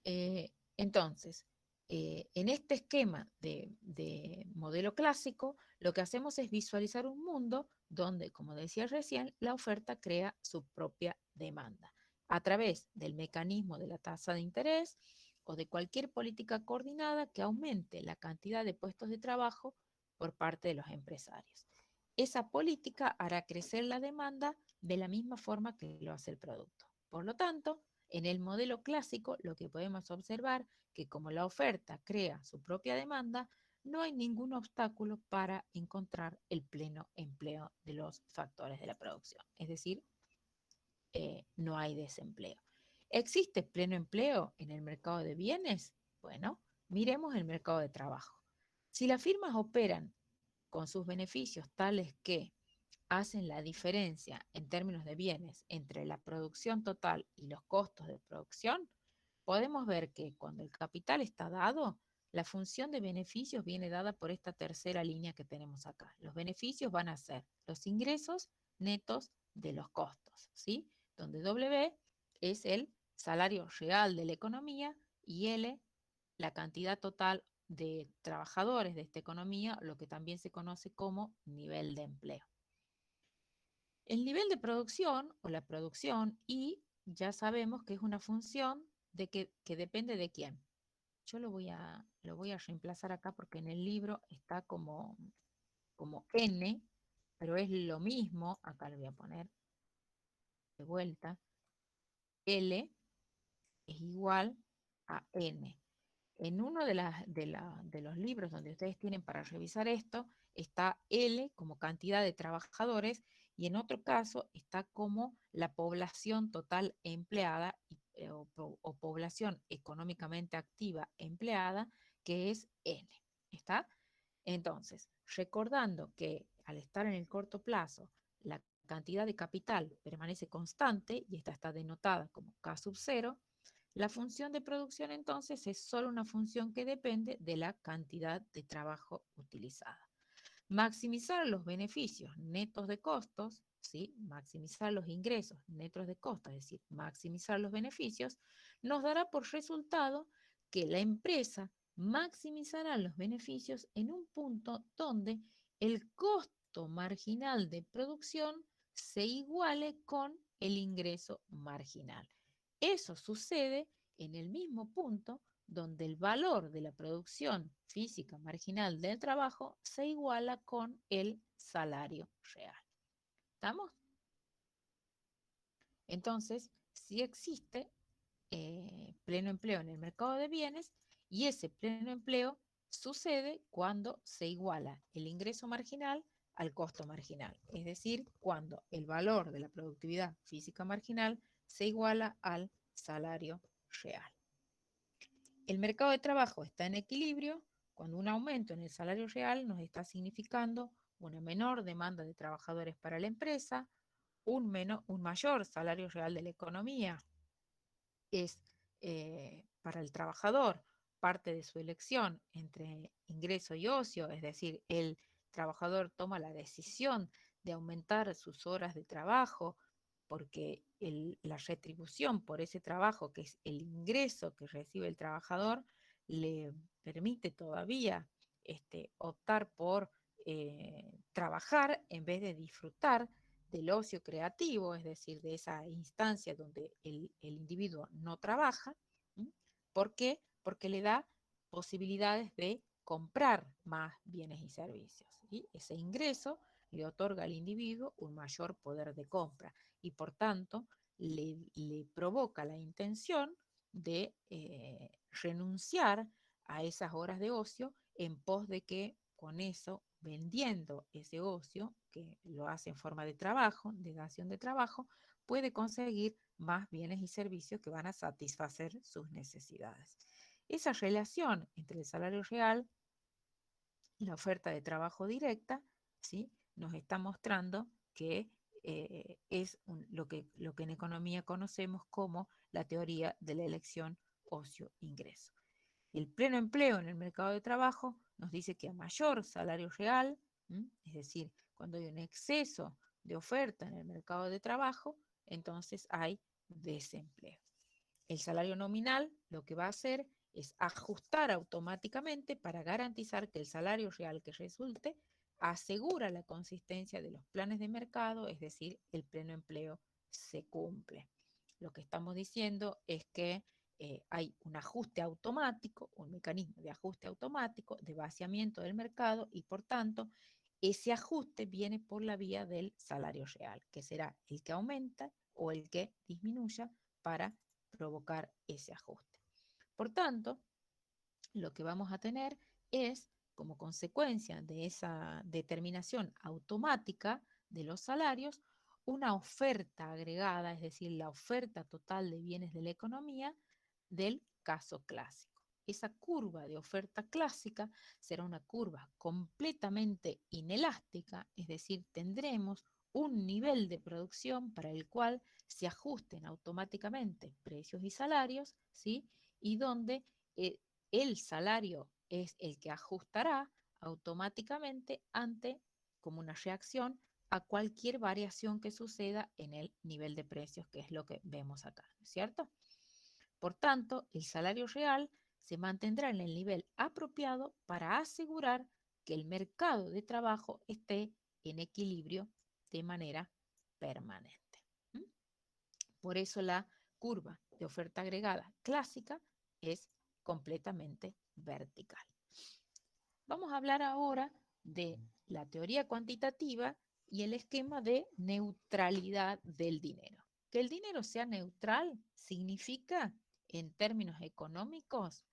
A: Entonces, en este esquema de modelo clásico, lo que hacemos es visualizar un mundo donde, como decía recién, la oferta crea su propia demanda a través del mecanismo de la tasa de interés o de cualquier política coordinada que aumente la cantidad de puestos de trabajo por parte de los empresarios. Esa política hará crecer la demanda de la misma forma que lo hace el producto. Por lo tanto, en el modelo clásico, lo que podemos observar que como la oferta crea su propia demanda, no hay ningún obstáculo para encontrar el pleno empleo de los factores de la producción. Es decir, no hay desempleo. ¿Existe pleno empleo en el mercado de bienes? Bueno, miremos el mercado de trabajo. Si las firmas operan con sus beneficios tales que hacen la diferencia en términos de bienes entre la producción total y los costos de producción, podemos ver que cuando el capital está dado, la función de beneficios viene dada por esta tercera línea que tenemos acá. Los beneficios van a ser los ingresos netos de los costos, ¿sí? Donde W es el salario real de la economía y L la cantidad total de trabajadores de esta economía, lo que también se conoce como nivel de empleo. El nivel de producción o la producción y ya sabemos que es una función de que depende de quién. Yo lo voy a reemplazar acá porque en el libro está como N, pero es lo mismo. Acá lo voy a poner de vuelta. L es igual a N. En uno de los libros donde ustedes tienen para revisar esto, está L como cantidad de trabajadores y en otro caso está como la población total empleada o población económicamente activa empleada, que es N. ¿Está? Entonces, recordando que al estar en el corto plazo, la cantidad de capital permanece constante y esta está denotada como K sub 0, la función de producción entonces es solo una función que depende de la cantidad de trabajo utilizada. Maximizar los beneficios netos de costos, ¿sí? Maximizar los ingresos netos de costos, es decir, maximizar los beneficios, nos dará por resultado que la empresa maximizará los beneficios en un punto donde el costo marginal de producción se iguale con el ingreso marginal. Eso sucede en el mismo punto donde el valor de la producción física marginal del trabajo se iguala con el salario real. ¿Estamos? Entonces, sí existe pleno empleo en el mercado de bienes y ese pleno empleo sucede cuando se iguala el ingreso marginal al costo marginal, es decir, cuando el valor de la productividad física marginal se iguala al salario real. El mercado de trabajo está en equilibrio cuando un aumento en el salario real nos está significando una menor demanda de trabajadores para la empresa, un mayor salario real de la economía es para el trabajador parte de su elección entre ingreso y ocio, es decir, el trabajador toma la decisión de aumentar sus horas de trabajo porque la retribución por ese trabajo, que es el ingreso que recibe el trabajador, le permite todavía optar por trabajar en vez de disfrutar del ocio creativo, es decir, de esa instancia donde el individuo no trabaja. ¿Por qué? Porque le da posibilidades de comprar más bienes y servicios. ¿Sí? Ese ingreso le otorga al individuo un mayor poder de compra y por tanto le provoca la intención de renunciar a esas horas de ocio en pos de que con eso, vendiendo ese ocio, que lo hace en forma de trabajo, de dación de trabajo, puede conseguir más bienes y servicios que van a satisfacer sus necesidades. Esa relación entre el salario real y la oferta de trabajo directa, ¿sí?, nos está mostrando que es lo que en economía conocemos como la teoría de la elección ocio-ingreso. El pleno empleo en el mercado de trabajo nos dice que a mayor salario real, es decir, cuando hay un exceso de oferta en el mercado de trabajo, entonces hay desempleo. El salario nominal lo que va a hacer es ajustar automáticamente para garantizar que el salario real que resulte asegura la consistencia de los planes de mercado, es decir, el pleno empleo se cumple. Lo que estamos diciendo es que hay un ajuste automático, un mecanismo de ajuste automático, de vaciamiento del mercado y por tanto ese ajuste viene por la vía del salario real, que será el que aumenta o el que disminuya para provocar ese ajuste. Por tanto, lo que vamos a tener es, como consecuencia de esa determinación automática de los salarios, una oferta agregada, es decir, la oferta total de bienes de la economía del caso clásico. Esa curva de oferta clásica será una curva completamente inelástica, es decir, tendremos un nivel de producción para el cual se ajusten automáticamente precios y salarios, ¿sí?, y donde el salario es el que ajustará automáticamente ante, como una reacción, a cualquier variación que suceda en el nivel de precios, que es lo que vemos acá, ¿cierto? Por tanto, el salario real se mantendrá en el nivel apropiado para asegurar que el mercado de trabajo esté en equilibrio de manera permanente. Por eso la curva de oferta agregada clásica es completamente vertical. Vamos a hablar ahora de la teoría cuantitativa y el esquema de neutralidad del dinero. Que el dinero sea neutral significa, en términos económicos,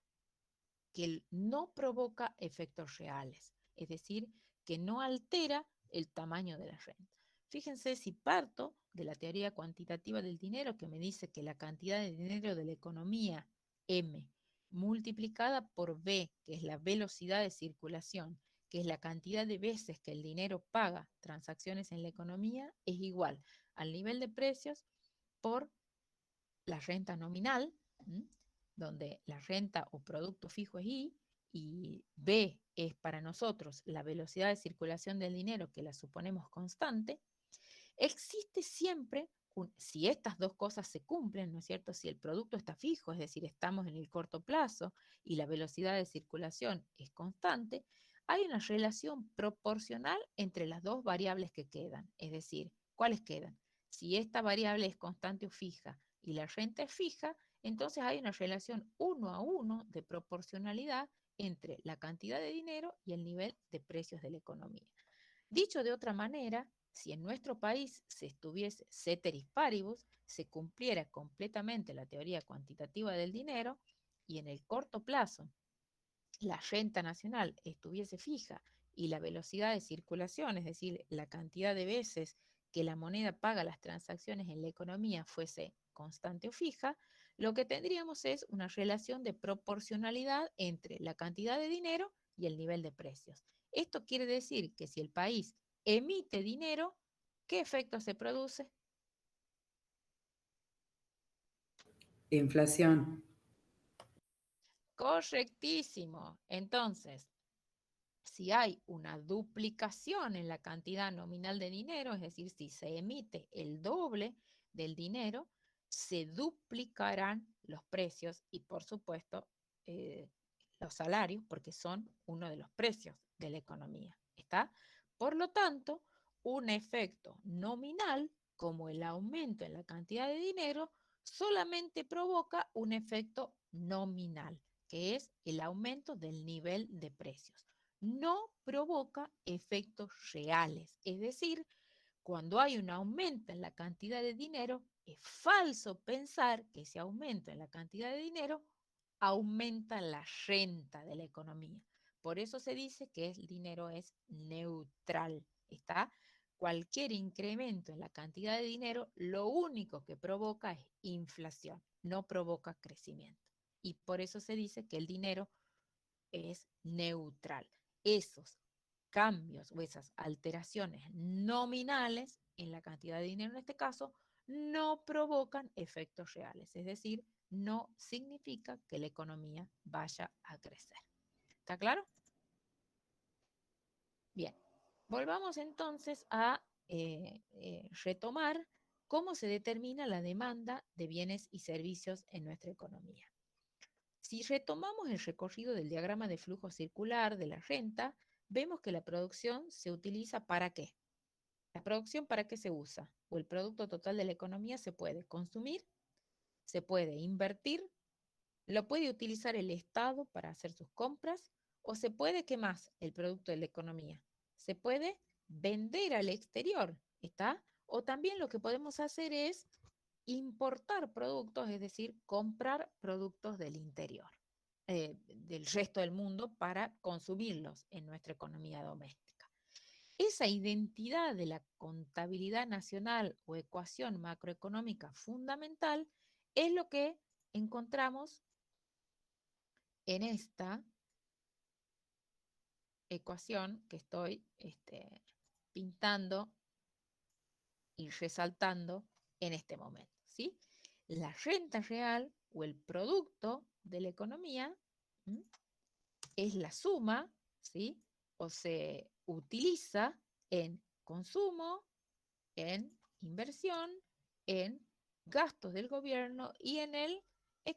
A: que no provoca efectos reales, es decir, que no altera el tamaño de la renta. Fíjense, si parto de la teoría cuantitativa del dinero, que me dice que la cantidad de dinero de la economía, M, multiplicada por B, que es la velocidad de circulación, que es la cantidad de veces que el dinero paga transacciones en la economía, es igual al nivel de precios por la renta nominal, donde la renta o producto fijo es I, y B es para nosotros la velocidad de circulación del dinero, que la suponemos constante. Existe siempre, si estas dos cosas se cumplen, ¿no es cierto? Si el producto está fijo, es decir, estamos en el corto plazo y la velocidad de circulación es constante, hay una relación proporcional entre las dos variables que quedan. Es decir, ¿cuáles quedan? Si esta variable es constante o fija y la renta es fija, entonces hay una relación 1 a 1 de proporcionalidad entre la cantidad de dinero y el nivel de precios de la economía. Dicho de otra manera, si en nuestro país se estuviese ceteris paribus, se cumpliera completamente la teoría cuantitativa del dinero y en el corto plazo la renta nacional estuviese fija y la velocidad de circulación, es decir, la cantidad de veces que la moneda paga las transacciones en la economía fuese constante o fija, lo que tendríamos es una relación de proporcionalidad entre la cantidad de dinero y el nivel de precios. Esto quiere decir que si el país emite dinero, ¿qué efecto se produce?
I: Inflación.
A: Correctísimo. Entonces, si hay una duplicación en la cantidad nominal de dinero, es decir, si se emite el doble del dinero, se duplicarán los precios y, por supuesto, los salarios, porque son uno de los precios de la economía. ¿Está? Por lo tanto, un efecto nominal, como el aumento en la cantidad de dinero, solamente provoca un efecto nominal, que es el aumento del nivel de precios. No provoca efectos reales, es decir, cuando hay un aumento en la cantidad de dinero, es falso pensar que ese aumento en la cantidad de dinero aumenta la renta de la economía. Por eso se dice que el dinero es neutral. ¿Está? Cualquier incremento en la cantidad de dinero lo único que provoca es inflación, no provoca crecimiento. Y por eso se dice que el dinero es neutral. Esos cambios o esas alteraciones nominales en la cantidad de dinero en este caso no provocan efectos reales, es decir, no significa que la economía vaya a crecer. ¿Está claro? Bien, volvamos entonces a retomar cómo se determina la demanda de bienes y servicios en nuestra economía. Si retomamos el recorrido del diagrama de flujo circular de la renta, vemos que la producción se utiliza ¿para qué? ¿La producción para qué se usa? O el producto total de la economía se puede consumir, se puede invertir, lo puede utilizar el Estado para hacer sus compras, o se puede, ¿qué más? El producto de la economía. Se puede vender al exterior, ¿está? O también lo que podemos hacer es importar productos, es decir, comprar productos del interior, del resto del mundo para consumirlos en nuestra economía doméstica. Esa identidad de la contabilidad nacional o ecuación macroeconómica fundamental es lo que encontramos en esta ecuación que estoy pintando y resaltando en este momento, ¿sí? La renta real o el producto de la economía, ¿m?, es la suma, ¿sí? O se utiliza en consumo, en inversión, en gastos del gobierno y en el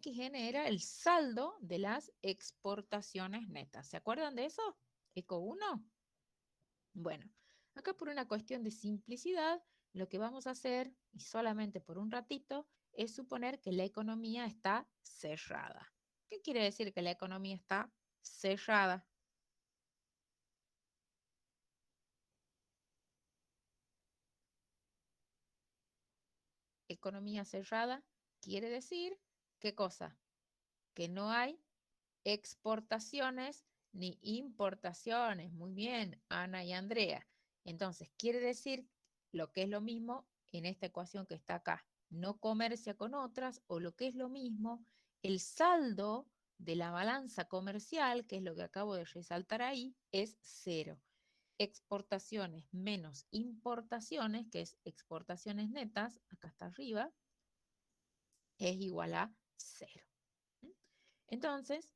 A: que genera el saldo de las exportaciones netas. ¿Se acuerdan de eso? Eco 1. Bueno, acá por una cuestión de simplicidad, lo que vamos a hacer, y solamente por un ratito, es suponer que la economía está cerrada. ¿Qué quiere decir que la economía está cerrada? Economía cerrada quiere decir, ¿qué cosa? Que no hay exportaciones ni importaciones. Muy bien, Ana y Andrea. Entonces, quiere decir lo que es lo mismo en esta ecuación que está acá. No comercia con otras, o lo que es lo mismo, el saldo de la balanza comercial, que es lo que acabo de resaltar ahí, es cero. Exportaciones menos importaciones, que es exportaciones netas, acá está arriba, es igual a cero. Entonces,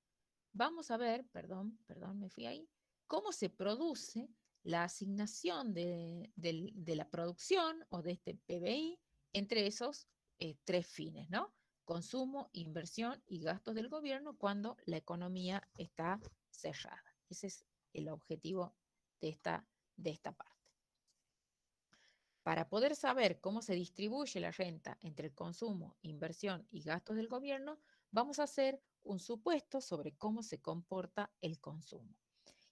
A: vamos a ver, perdón, me fui ahí, cómo se produce la asignación de la producción o de este PBI entre esos tres fines, ¿no? Consumo, inversión y gastos del gobierno cuando la economía está cerrada. Ese es el objetivo de esta parte. Para poder saber cómo se distribuye la renta entre el consumo, inversión y gastos del gobierno, vamos a hacer un supuesto sobre cómo se comporta el consumo.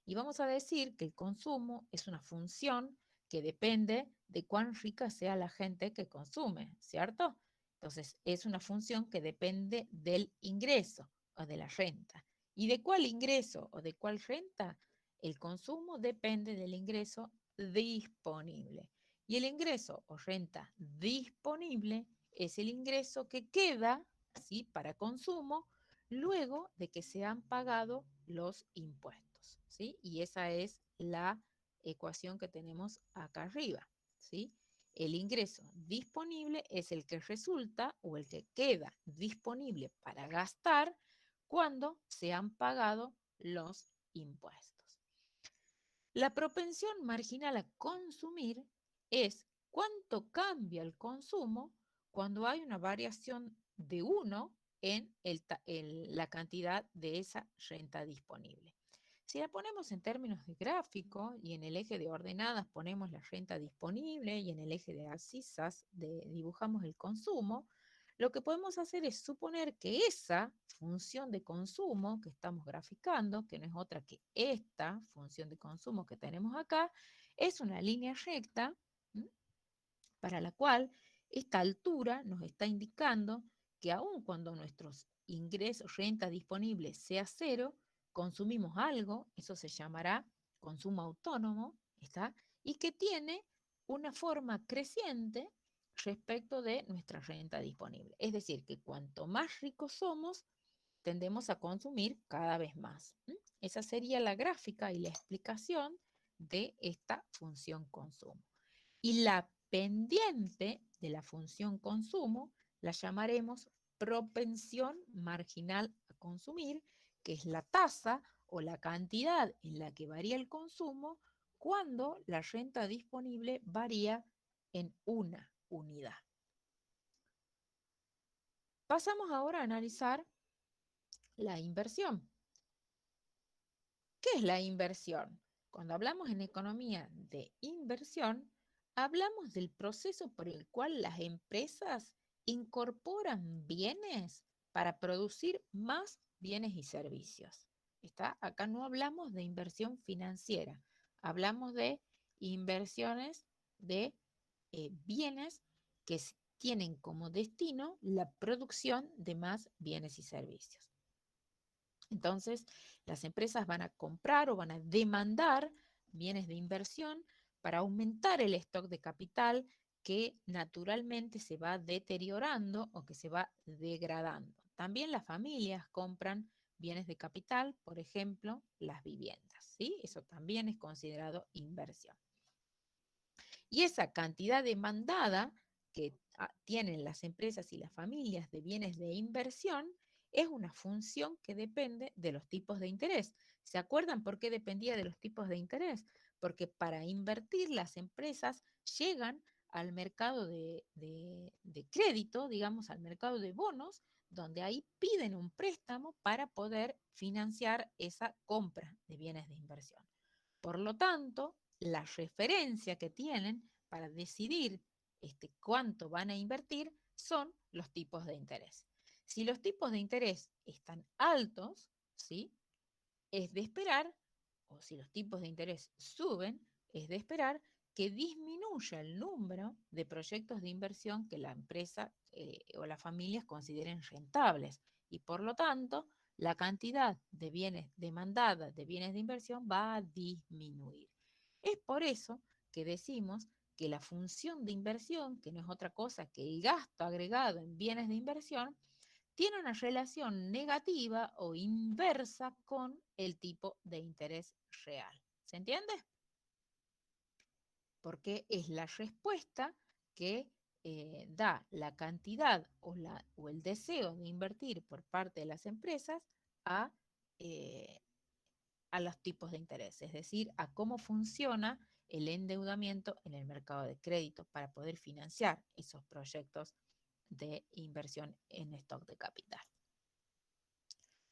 A: Y vamos a decir que el consumo es una función que depende de cuán rica sea la gente que consume, ¿cierto? Entonces, es una función que depende del ingreso o de la renta. ¿Y de cuál ingreso o de cuál renta? El consumo depende del ingreso disponible. Y el ingreso o renta disponible es el ingreso que queda, ¿sí?, para consumo luego de que se han pagado los impuestos, ¿sí? Y esa es la ecuación que tenemos acá arriba, ¿sí? El ingreso disponible es el que resulta o el que queda disponible para gastar cuando se han pagado los impuestos. La propensión marginal a consumir es cuánto cambia el consumo cuando hay una variación de 1 en la cantidad de esa renta disponible. Si la ponemos en términos de gráfico y en el eje de ordenadas ponemos la renta disponible y en el eje de abscisas dibujamos el consumo, lo que podemos hacer es suponer que esa función de consumo que estamos graficando, que no es otra que esta función de consumo que tenemos acá, es una línea recta, ¿m?, para la cual Esta altura nos está indicando que aun cuando nuestros ingresos, renta disponible sea cero, consumimos algo, eso se llamará consumo autónomo, ¿está? Y que tiene una forma creciente respecto de nuestra renta disponible. Es decir, que cuanto más ricos somos, tendemos a consumir cada vez más. Esa sería la gráfica y la explicación de esta función consumo. Y la pendiente de la función consumo la llamaremos propensión marginal a consumir, que es la tasa o la cantidad en la que varía el consumo cuando la renta disponible varía en una unidad. Pasamos ahora a analizar la inversión. ¿Qué es la inversión? Cuando hablamos en economía de inversión, hablamos del proceso por el cual las empresas incorporan bienes para producir más bienes y servicios. ¿Está? Acá no hablamos de inversión financiera, hablamos de inversiones de bienes que tienen como destino la producción de más bienes y servicios. Entonces, las empresas van a comprar o van a demandar bienes de inversión para aumentar el stock de capital que naturalmente se va deteriorando o que se va degradando. También las familias compran bienes de capital, por ejemplo, las viviendas, ¿sí? Eso también es considerado inversión. Y esa cantidad demandada que tienen las empresas y las familias de bienes de inversión es una función que depende de los tipos de interés. ¿Se acuerdan por qué dependía de los tipos de interés? Porque para invertir las empresas llegan al mercado de crédito, digamos, al mercado de bonos, donde ahí piden un préstamo para poder financiar esa compra de bienes de inversión. Por lo tanto, la referencia que tienen para decidir cuánto van a invertir son los tipos de interés. Si los tipos de interés están altos, ¿sí? Es de esperar, o si los tipos de interés suben, es de esperar que disminuya el número de proyectos de inversión que la empresa o las familias consideren rentables. Y por lo tanto, la cantidad de bienes demandada de bienes de inversión va a disminuir. Es por eso que decimos que la función de inversión, que no es otra cosa que el gasto agregado en bienes de inversión, tiene una relación negativa o inversa con el tipo de interés real. ¿Se entiende? Porque es la respuesta que da la cantidad o el deseo de invertir por parte de las empresas a los tipos de interés, es decir, a cómo funciona el endeudamiento en el mercado de crédito para poder financiar esos proyectos de inversión en stock de capital.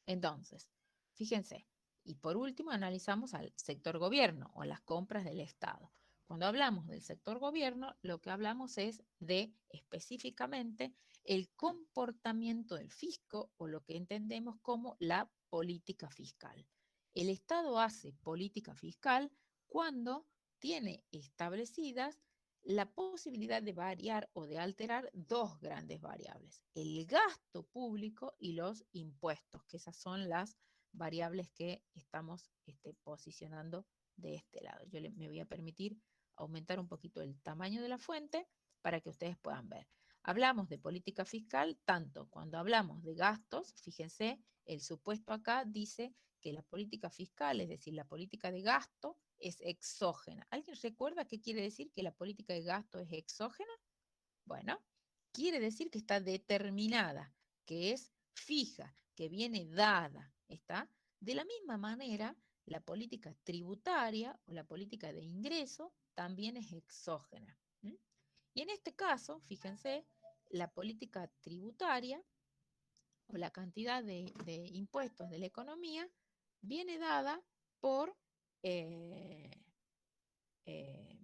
A: Entonces, fíjense, y por último analizamos al sector gobierno o las compras del Estado. Cuando hablamos del sector gobierno, lo que hablamos es de específicamente el comportamiento del fisco o lo que entendemos como la política fiscal. El Estado hace política fiscal cuando tiene establecidas la posibilidad de variar o de alterar dos grandes variables, el gasto público y los impuestos, que esas son las variables que estamos posicionando de este lado. Yo me voy a permitir aumentar un poquito el tamaño de la fuente para que ustedes puedan ver. Hablamos de política fiscal tanto cuando hablamos de gastos, fíjense, el supuesto acá dice que la política fiscal, es decir, la política de gasto, es exógena. ¿Alguien recuerda qué quiere decir que la política de gasto es exógena? Bueno, quiere decir que está determinada, que es fija, que viene dada, ¿está? De la misma manera, la política tributaria o la política de ingreso también es exógena. Y en este caso, fíjense, la política tributaria o la cantidad de impuestos de la economía viene dada por eh, eh,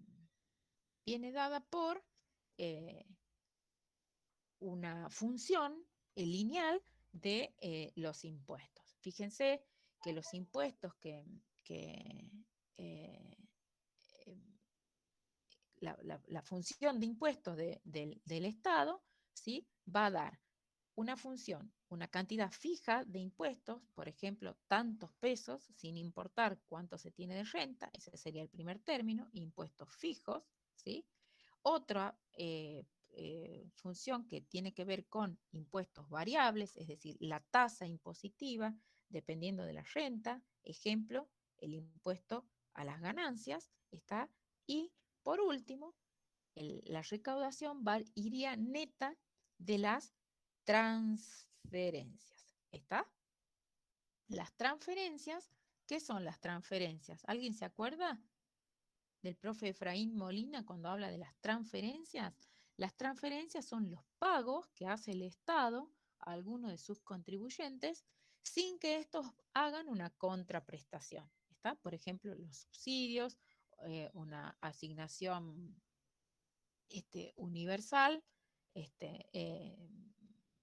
A: una función lineal de los impuestos. Fíjense que los impuestos que la función de impuestos del Estado, ¿sí? Va a dar una función, una cantidad fija de impuestos, por ejemplo, tantos pesos, sin importar cuánto se tiene de renta, ese sería el primer término, impuestos fijos, ¿sí? Otra función que tiene que ver con impuestos variables, es decir, la tasa impositiva dependiendo de la renta, ejemplo, el impuesto a las ganancias, ¿está? Y por último, la recaudación iría neta de las transferencias, ¿está? Las transferencias, ¿qué son las transferencias? ¿Alguien se acuerda del profe Efraín Molina cuando habla de las transferencias? Las transferencias son los pagos que hace el Estado a alguno de sus contribuyentes sin que estos hagan una contraprestación, ¿está? Por ejemplo, los subsidios, una asignación universal,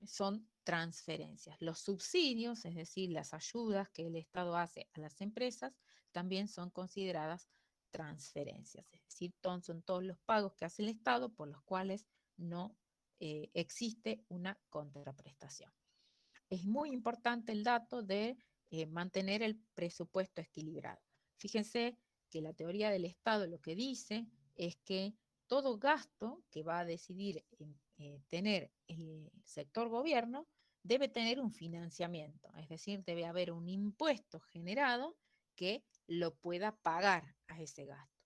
A: son transferencias. Los subsidios, es decir, las ayudas que el Estado hace a las empresas, también son consideradas transferencias. Es decir, son todos los pagos que hace el Estado por los cuales no existe una contraprestación. Es muy importante el dato de mantener el presupuesto equilibrado. Fíjense que la teoría del Estado lo que dice es que todo gasto que va a decidir tener el sector gobierno debe tener un financiamiento, es decir, debe haber un impuesto generado que lo pueda pagar a ese gasto.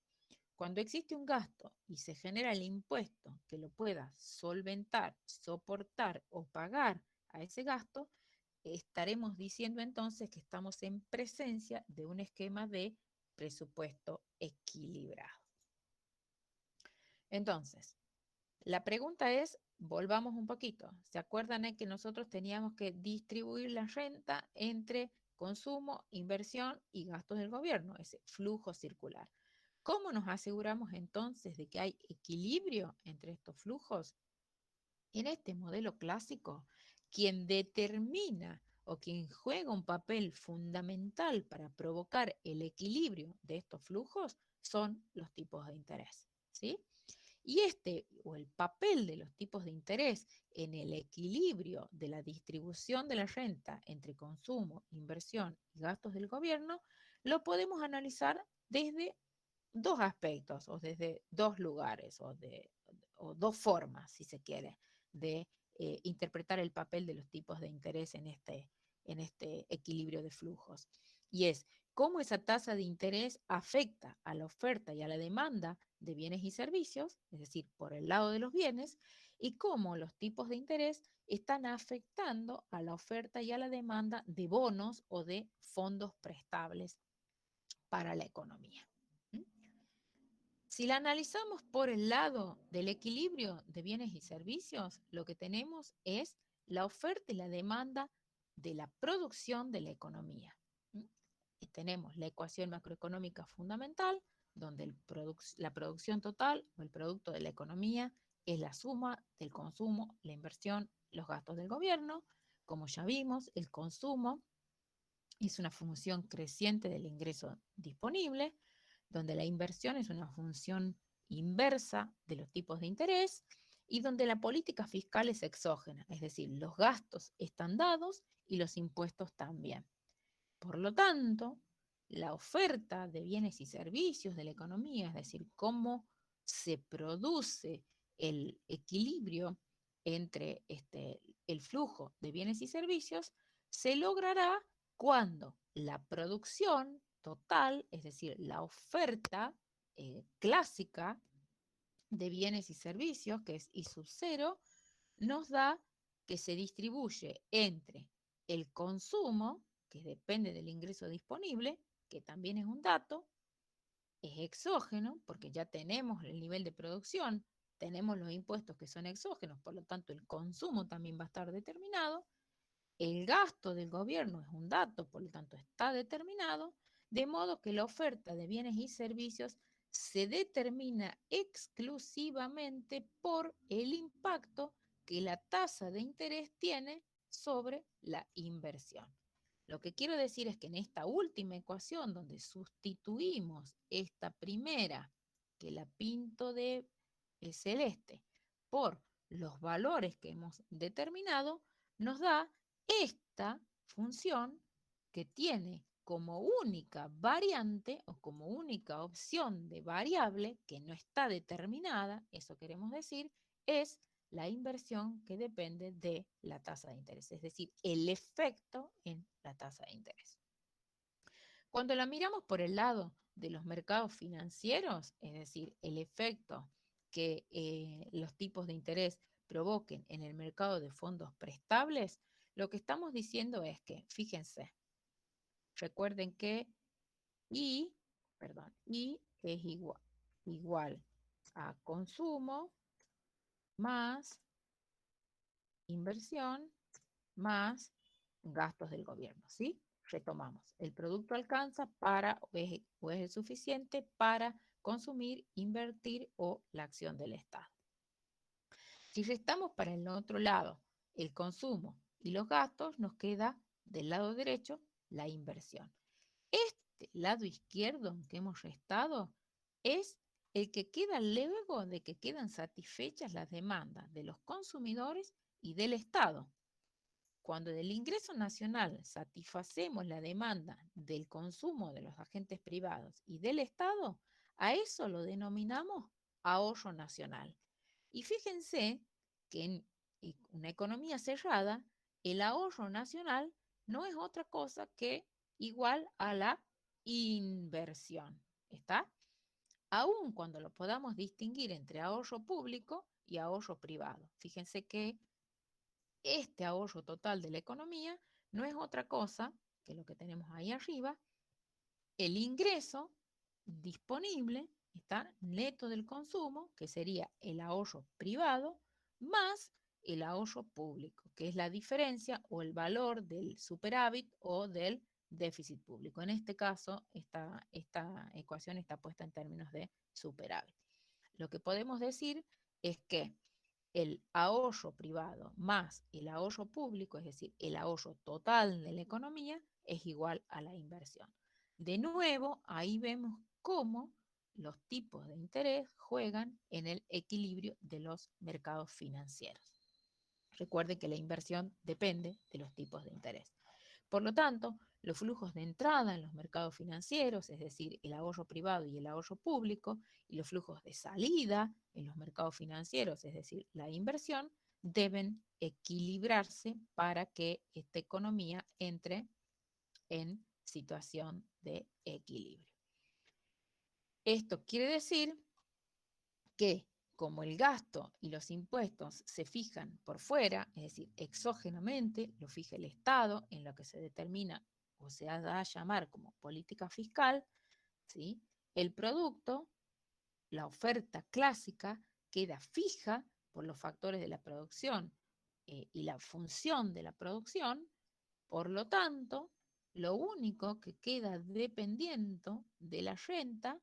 A: Cuando existe un gasto y se genera el impuesto que lo pueda solventar, soportar o pagar a ese gasto, estaremos diciendo entonces que estamos en presencia de un esquema de presupuesto equilibrado. Entonces, la pregunta es, volvamos un poquito. ¿Se acuerdan que nosotros teníamos que distribuir la renta entre consumo, inversión y gastos del gobierno, ese flujo circular? ¿Cómo nos aseguramos entonces de que hay equilibrio entre estos flujos? En este modelo clásico, quien determina o quien juega un papel fundamental para provocar el equilibrio de estos flujos son los tipos de interés, ¿sí? Y o el papel de los tipos de interés en el equilibrio de la distribución de la renta entre consumo, inversión y gastos del gobierno, lo podemos analizar desde dos aspectos o desde dos lugares o dos formas, si se quiere, de interpretar el papel de los tipos de interés en este equilibrio de flujos. Y es cómo esa tasa de interés afecta a la oferta y a la demanda de bienes y servicios, es decir, por el lado de los bienes, y cómo los tipos de interés están afectando a la oferta y a la demanda de bonos o de fondos prestables para la economía. Si la analizamos por el lado del equilibrio de bienes y servicios, lo que tenemos es la oferta y la demanda de la producción de la economía. Y tenemos la ecuación macroeconómica fundamental, donde la producción total o el producto de la economía es la suma del consumo, la inversión, los gastos del gobierno. Como ya vimos, el consumo es una función creciente del ingreso disponible, donde la inversión es una función inversa de los tipos de interés y donde la política fiscal es exógena, es decir, los gastos están dados y los impuestos también. Por lo tanto, la oferta de bienes y servicios de la economía, es decir, cómo se produce el equilibrio entre el flujo de bienes y servicios, se logrará cuando la producción total, es decir, la oferta clásica de bienes y servicios, que es I sub 0, nos da que se distribuye entre el consumo, que depende del ingreso disponible, que también es un dato, es exógeno, porque ya tenemos el nivel de producción, tenemos los impuestos que son exógenos, por lo tanto el consumo también va a estar determinado, el gasto del gobierno es un dato, por lo tanto está determinado, de modo que la oferta de bienes y servicios se determina exclusivamente por el impacto que la tasa de interés tiene sobre la inversión. Lo que quiero decir es que en esta última ecuación, donde sustituimos esta primera que la pinto de celeste por los valores que hemos determinado, nos da esta función que tiene como única variante o como única opción de variable que no está determinada, eso queremos decir, es la inversión que depende de la tasa de interés, es decir, el efecto en la tasa de interés. Cuando la miramos por el lado de los mercados financieros, es decir, el efecto que los tipos de interés provoquen en el mercado de fondos prestables, lo que estamos diciendo es que, fíjense, recuerden que I es igual a consumo más inversión más gastos del gobierno, ¿sí? Retomamos. El producto alcanza para o es suficiente para consumir, invertir o la acción del Estado. Si restamos para el otro lado el consumo y los gastos, nos queda del lado derecho la inversión. Este lado izquierdo que hemos restado es el que queda luego de que quedan satisfechas las demandas de los consumidores y del Estado. Cuando del ingreso nacional satisfacemos la demanda del consumo de los agentes privados y del Estado, a eso lo denominamos ahorro nacional. Y fíjense que en una economía cerrada, el ahorro nacional no es otra cosa que igual a la inversión. ¿Está? Aun cuando lo podamos distinguir entre ahorro público y ahorro privado. Fíjense que este ahorro total de la economía no es otra cosa que lo que tenemos ahí arriba, el ingreso disponible, está neto del consumo, que sería el ahorro privado, más el ahorro público, que es la diferencia o el valor del superávit o del déficit público. En este caso, esta ecuación está puesta en términos de superávit. Lo que podemos decir es que el ahorro privado más el ahorro público, es decir, el ahorro total de la economía, es igual a la inversión. De nuevo, ahí vemos cómo los tipos de interés juegan en el equilibrio de los mercados financieros. Recuerden que la inversión depende de los tipos de interés. Por lo tanto, los flujos de entrada en los mercados financieros, es decir, el ahorro privado y el ahorro público, y los flujos de salida en los mercados financieros, es decir, la inversión, deben equilibrarse para que esta economía entre en situación de equilibrio. Esto quiere decir que como el gasto y los impuestos se fijan por fuera, es decir, exógenamente, lo fija el Estado en lo que se determina o se da a llamar como política fiscal, ¿sí? El producto, la oferta clásica, queda fija por los factores de la producción y la función de la producción, por lo tanto, lo único que queda dependiendo de la renta,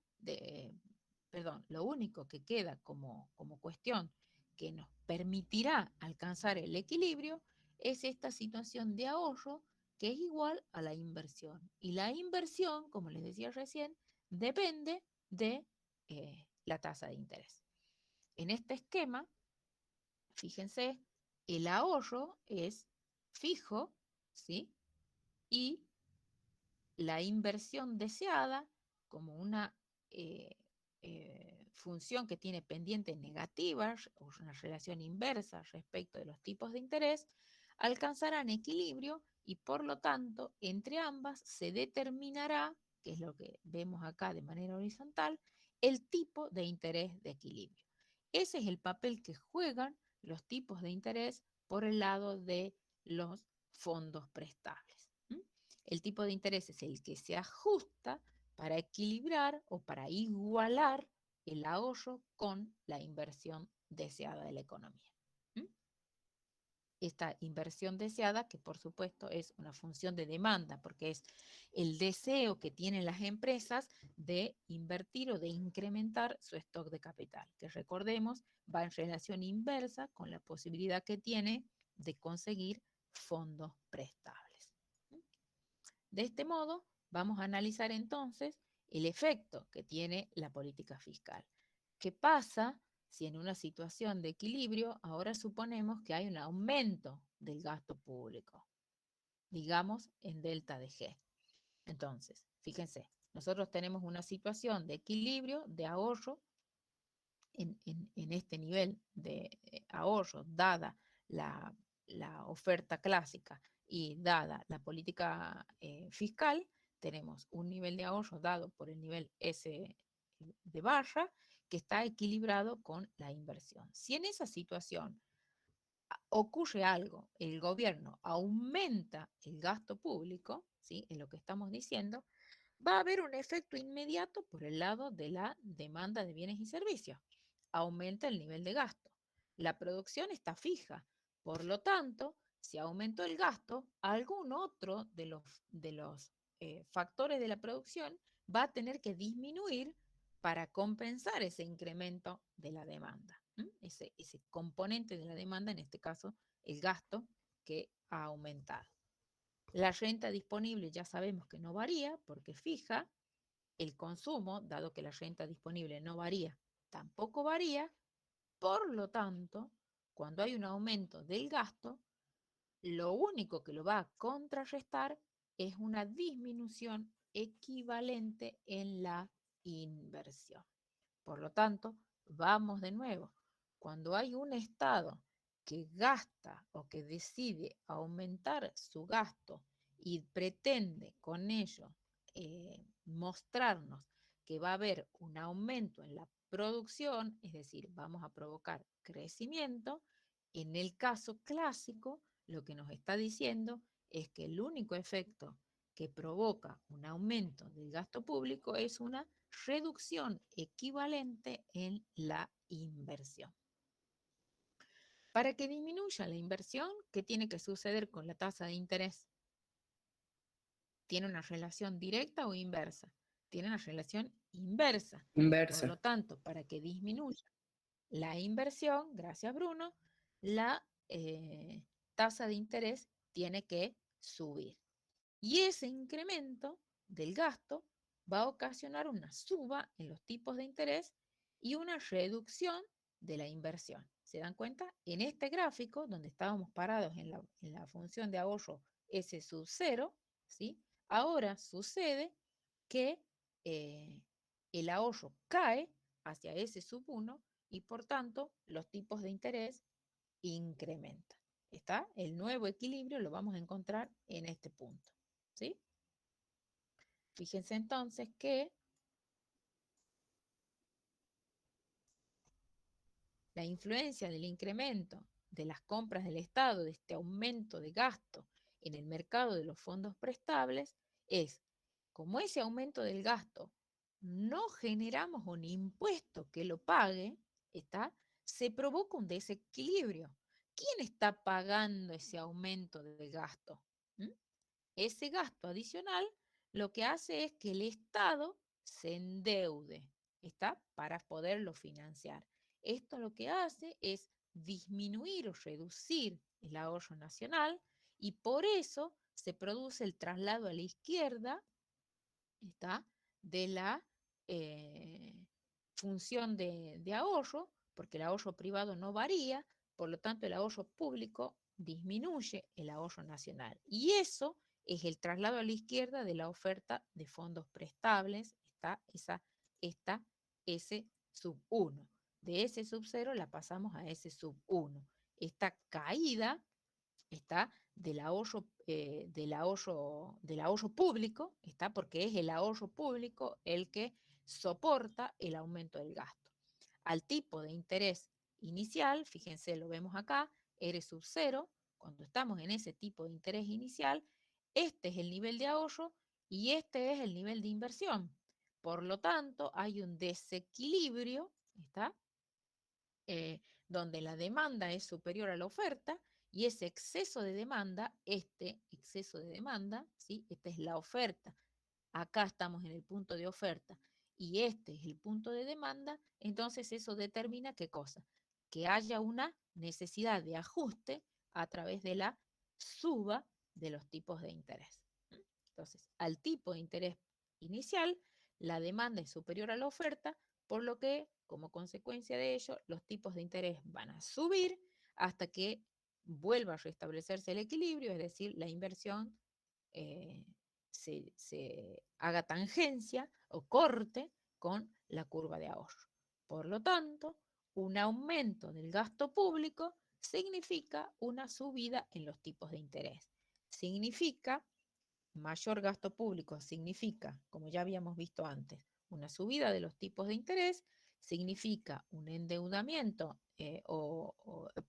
A: lo único que queda como cuestión que nos permitirá alcanzar el equilibrio es esta situación de ahorro que es igual a la inversión. Y la inversión, como les decía recién, depende de la tasa de interés. En este esquema, fíjense, el ahorro es fijo, ¿sí? Y la inversión deseada como una función que tiene pendientes negativas o una relación inversa respecto de los tipos de interés, alcanzarán equilibrio y por lo tanto entre ambas se determinará, que es lo que vemos acá de manera horizontal, el tipo de interés de equilibrio. Ese es el papel que juegan los tipos de interés por el lado de los fondos prestables. El tipo de interés es el que se ajusta para equilibrar o para igualar el ahorro con la inversión deseada de la economía. Esta inversión deseada, que por supuesto es una función de demanda, porque es el deseo que tienen las empresas de invertir o de incrementar su stock de capital, que recordemos va en relación inversa con la posibilidad que tiene de conseguir fondos prestables. De este modo, vamos a analizar entonces el efecto que tiene la política fiscal. ¿Qué pasa si en una situación de equilibrio ahora suponemos que hay un aumento del gasto público, digamos en delta de G? Entonces, fíjense, nosotros tenemos una situación de equilibrio, de ahorro, en este nivel de ahorro, dada la oferta clásica y dada la política fiscal, tenemos un nivel de ahorro dado por el nivel S de barra que está equilibrado con la inversión. Si en esa situación ocurre algo, el gobierno aumenta el gasto público, ¿sí? Es lo que estamos diciendo, va a haber un efecto inmediato por el lado de la demanda de bienes y servicios. Aumenta el nivel de gasto. La producción está fija. Por lo tanto, si aumentó el gasto, algún otro de los factores de la producción va a tener que disminuir para compensar ese incremento de la demanda. Ese componente de la demanda, en este caso, el gasto que ha aumentado. La renta disponible ya sabemos que no varía porque fija. El consumo, dado que la renta disponible no varía, tampoco varía. Por lo tanto, cuando hay un aumento del gasto, lo único que lo va a contrarrestar es una disminución equivalente en la inversión. Por lo tanto, vamos de nuevo. Cuando hay un Estado que gasta o que decide aumentar su gasto y pretende con ello mostrarnos que va a haber un aumento en la producción, es decir, vamos a provocar crecimiento, en el caso clásico, lo que nos está diciendo es que el único efecto que provoca un aumento del gasto público es una reducción equivalente en la inversión. Para que disminuya la inversión, ¿qué tiene que suceder con la tasa de interés? ¿Tiene una relación directa o inversa? Tiene una relación inversa. Por lo tanto, para que disminuya la inversión, gracias Bruno, la tasa de interés tiene que subir. Y ese incremento del gasto va a ocasionar una suba en los tipos de interés y una reducción de la inversión. ¿Se dan cuenta? En este gráfico, donde estábamos parados en la función de ahorro S sub 0, ¿sí? Ahora sucede que el ahorro cae hacia S sub 1 y por tanto los tipos de interés incrementan. ¿Está? El nuevo equilibrio lo vamos a encontrar en este punto. ¿Sí? Fíjense entonces que la influencia del incremento de las compras del Estado, de este aumento de gasto en el mercado de los fondos prestables, es como ese aumento del gasto no generamos un impuesto que lo pague, ¿está? Se provoca un desequilibrio. ¿Quién está pagando ese aumento de gasto? ¿Mm? Ese gasto adicional lo que hace es que el Estado se endeude, ¿está? Para poderlo financiar. Esto lo que hace es disminuir o reducir el ahorro nacional y por eso se produce el traslado a la izquierda, ¿está? De la función de ahorro, porque el ahorro privado no varía, por lo tanto el ahorro público disminuye el ahorro nacional. Y eso es el traslado a la izquierda de la oferta de fondos prestables, está esta S sub 1. De S sub 0 la pasamos a S sub 1. Esta caída está del ahorro público, está porque es el ahorro público el que soporta el aumento del gasto. Al tipo de interés inicial, fíjense, lo vemos acá, R sub 0, cuando estamos en ese tipo de interés inicial, este es el nivel de ahorro y este es el nivel de inversión. Por lo tanto, hay un desequilibrio, ¿está? Donde la demanda es superior a la oferta y ese exceso de demanda, este exceso de demanda, ¿sí? Esta es la oferta, acá estamos en el punto de oferta y este es el punto de demanda, entonces eso determina ¿qué cosa? Que haya una necesidad de ajuste a través de la suba de los tipos de interés. Entonces, al tipo de interés inicial, la demanda es superior a la oferta, por lo que como consecuencia de ello, los tipos de interés van a subir hasta que vuelva a restablecerse el equilibrio, es decir, la inversión se haga tangencia o corte con la curva de ahorro. Por lo tanto, un aumento del gasto público significa una subida en los tipos de interés. Significa mayor gasto público, significa, como ya habíamos visto antes, una subida de los tipos de interés, significa un endeudamiento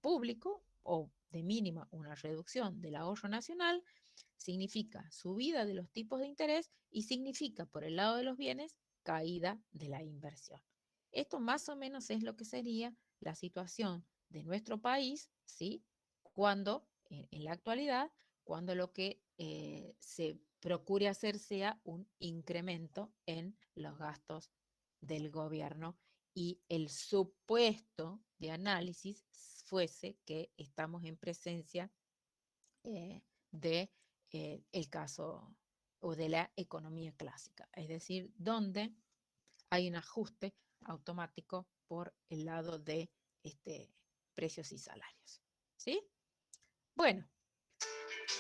A: público o de mínima una reducción del ahorro nacional, significa subida de los tipos de interés y significa, por el lado de los bienes, caída de la inversión. Esto más o menos es lo que sería la situación de nuestro país, ¿sí? Cuando, en la actualidad, cuando lo que se procure hacer sea un incremento en los gastos del gobierno y el supuesto de análisis fuese que estamos en presencia de el caso o de la economía clásica, es decir, donde hay un ajuste automático por el lado de precios y salarios. ¿Sí? Bueno,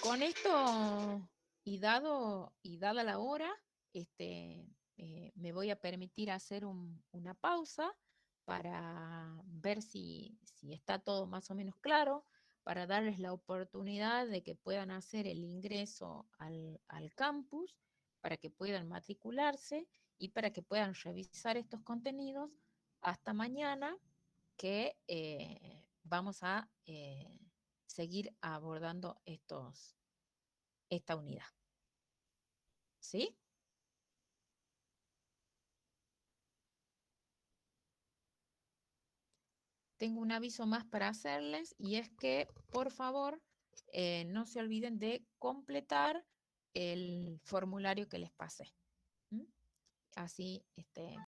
A: con esto y dada la hora, me voy a permitir hacer una pausa para ver si está todo más o menos claro, para darles la oportunidad de que puedan hacer el ingreso al campus, para que puedan matricularse y para que puedan revisar estos contenidos hasta mañana, que vamos a seguir abordando esta unidad. ¿Sí? Tengo un aviso más para hacerles y es que, por favor, no se olviden de completar el formulario que les pasé. ¿Mm? Así,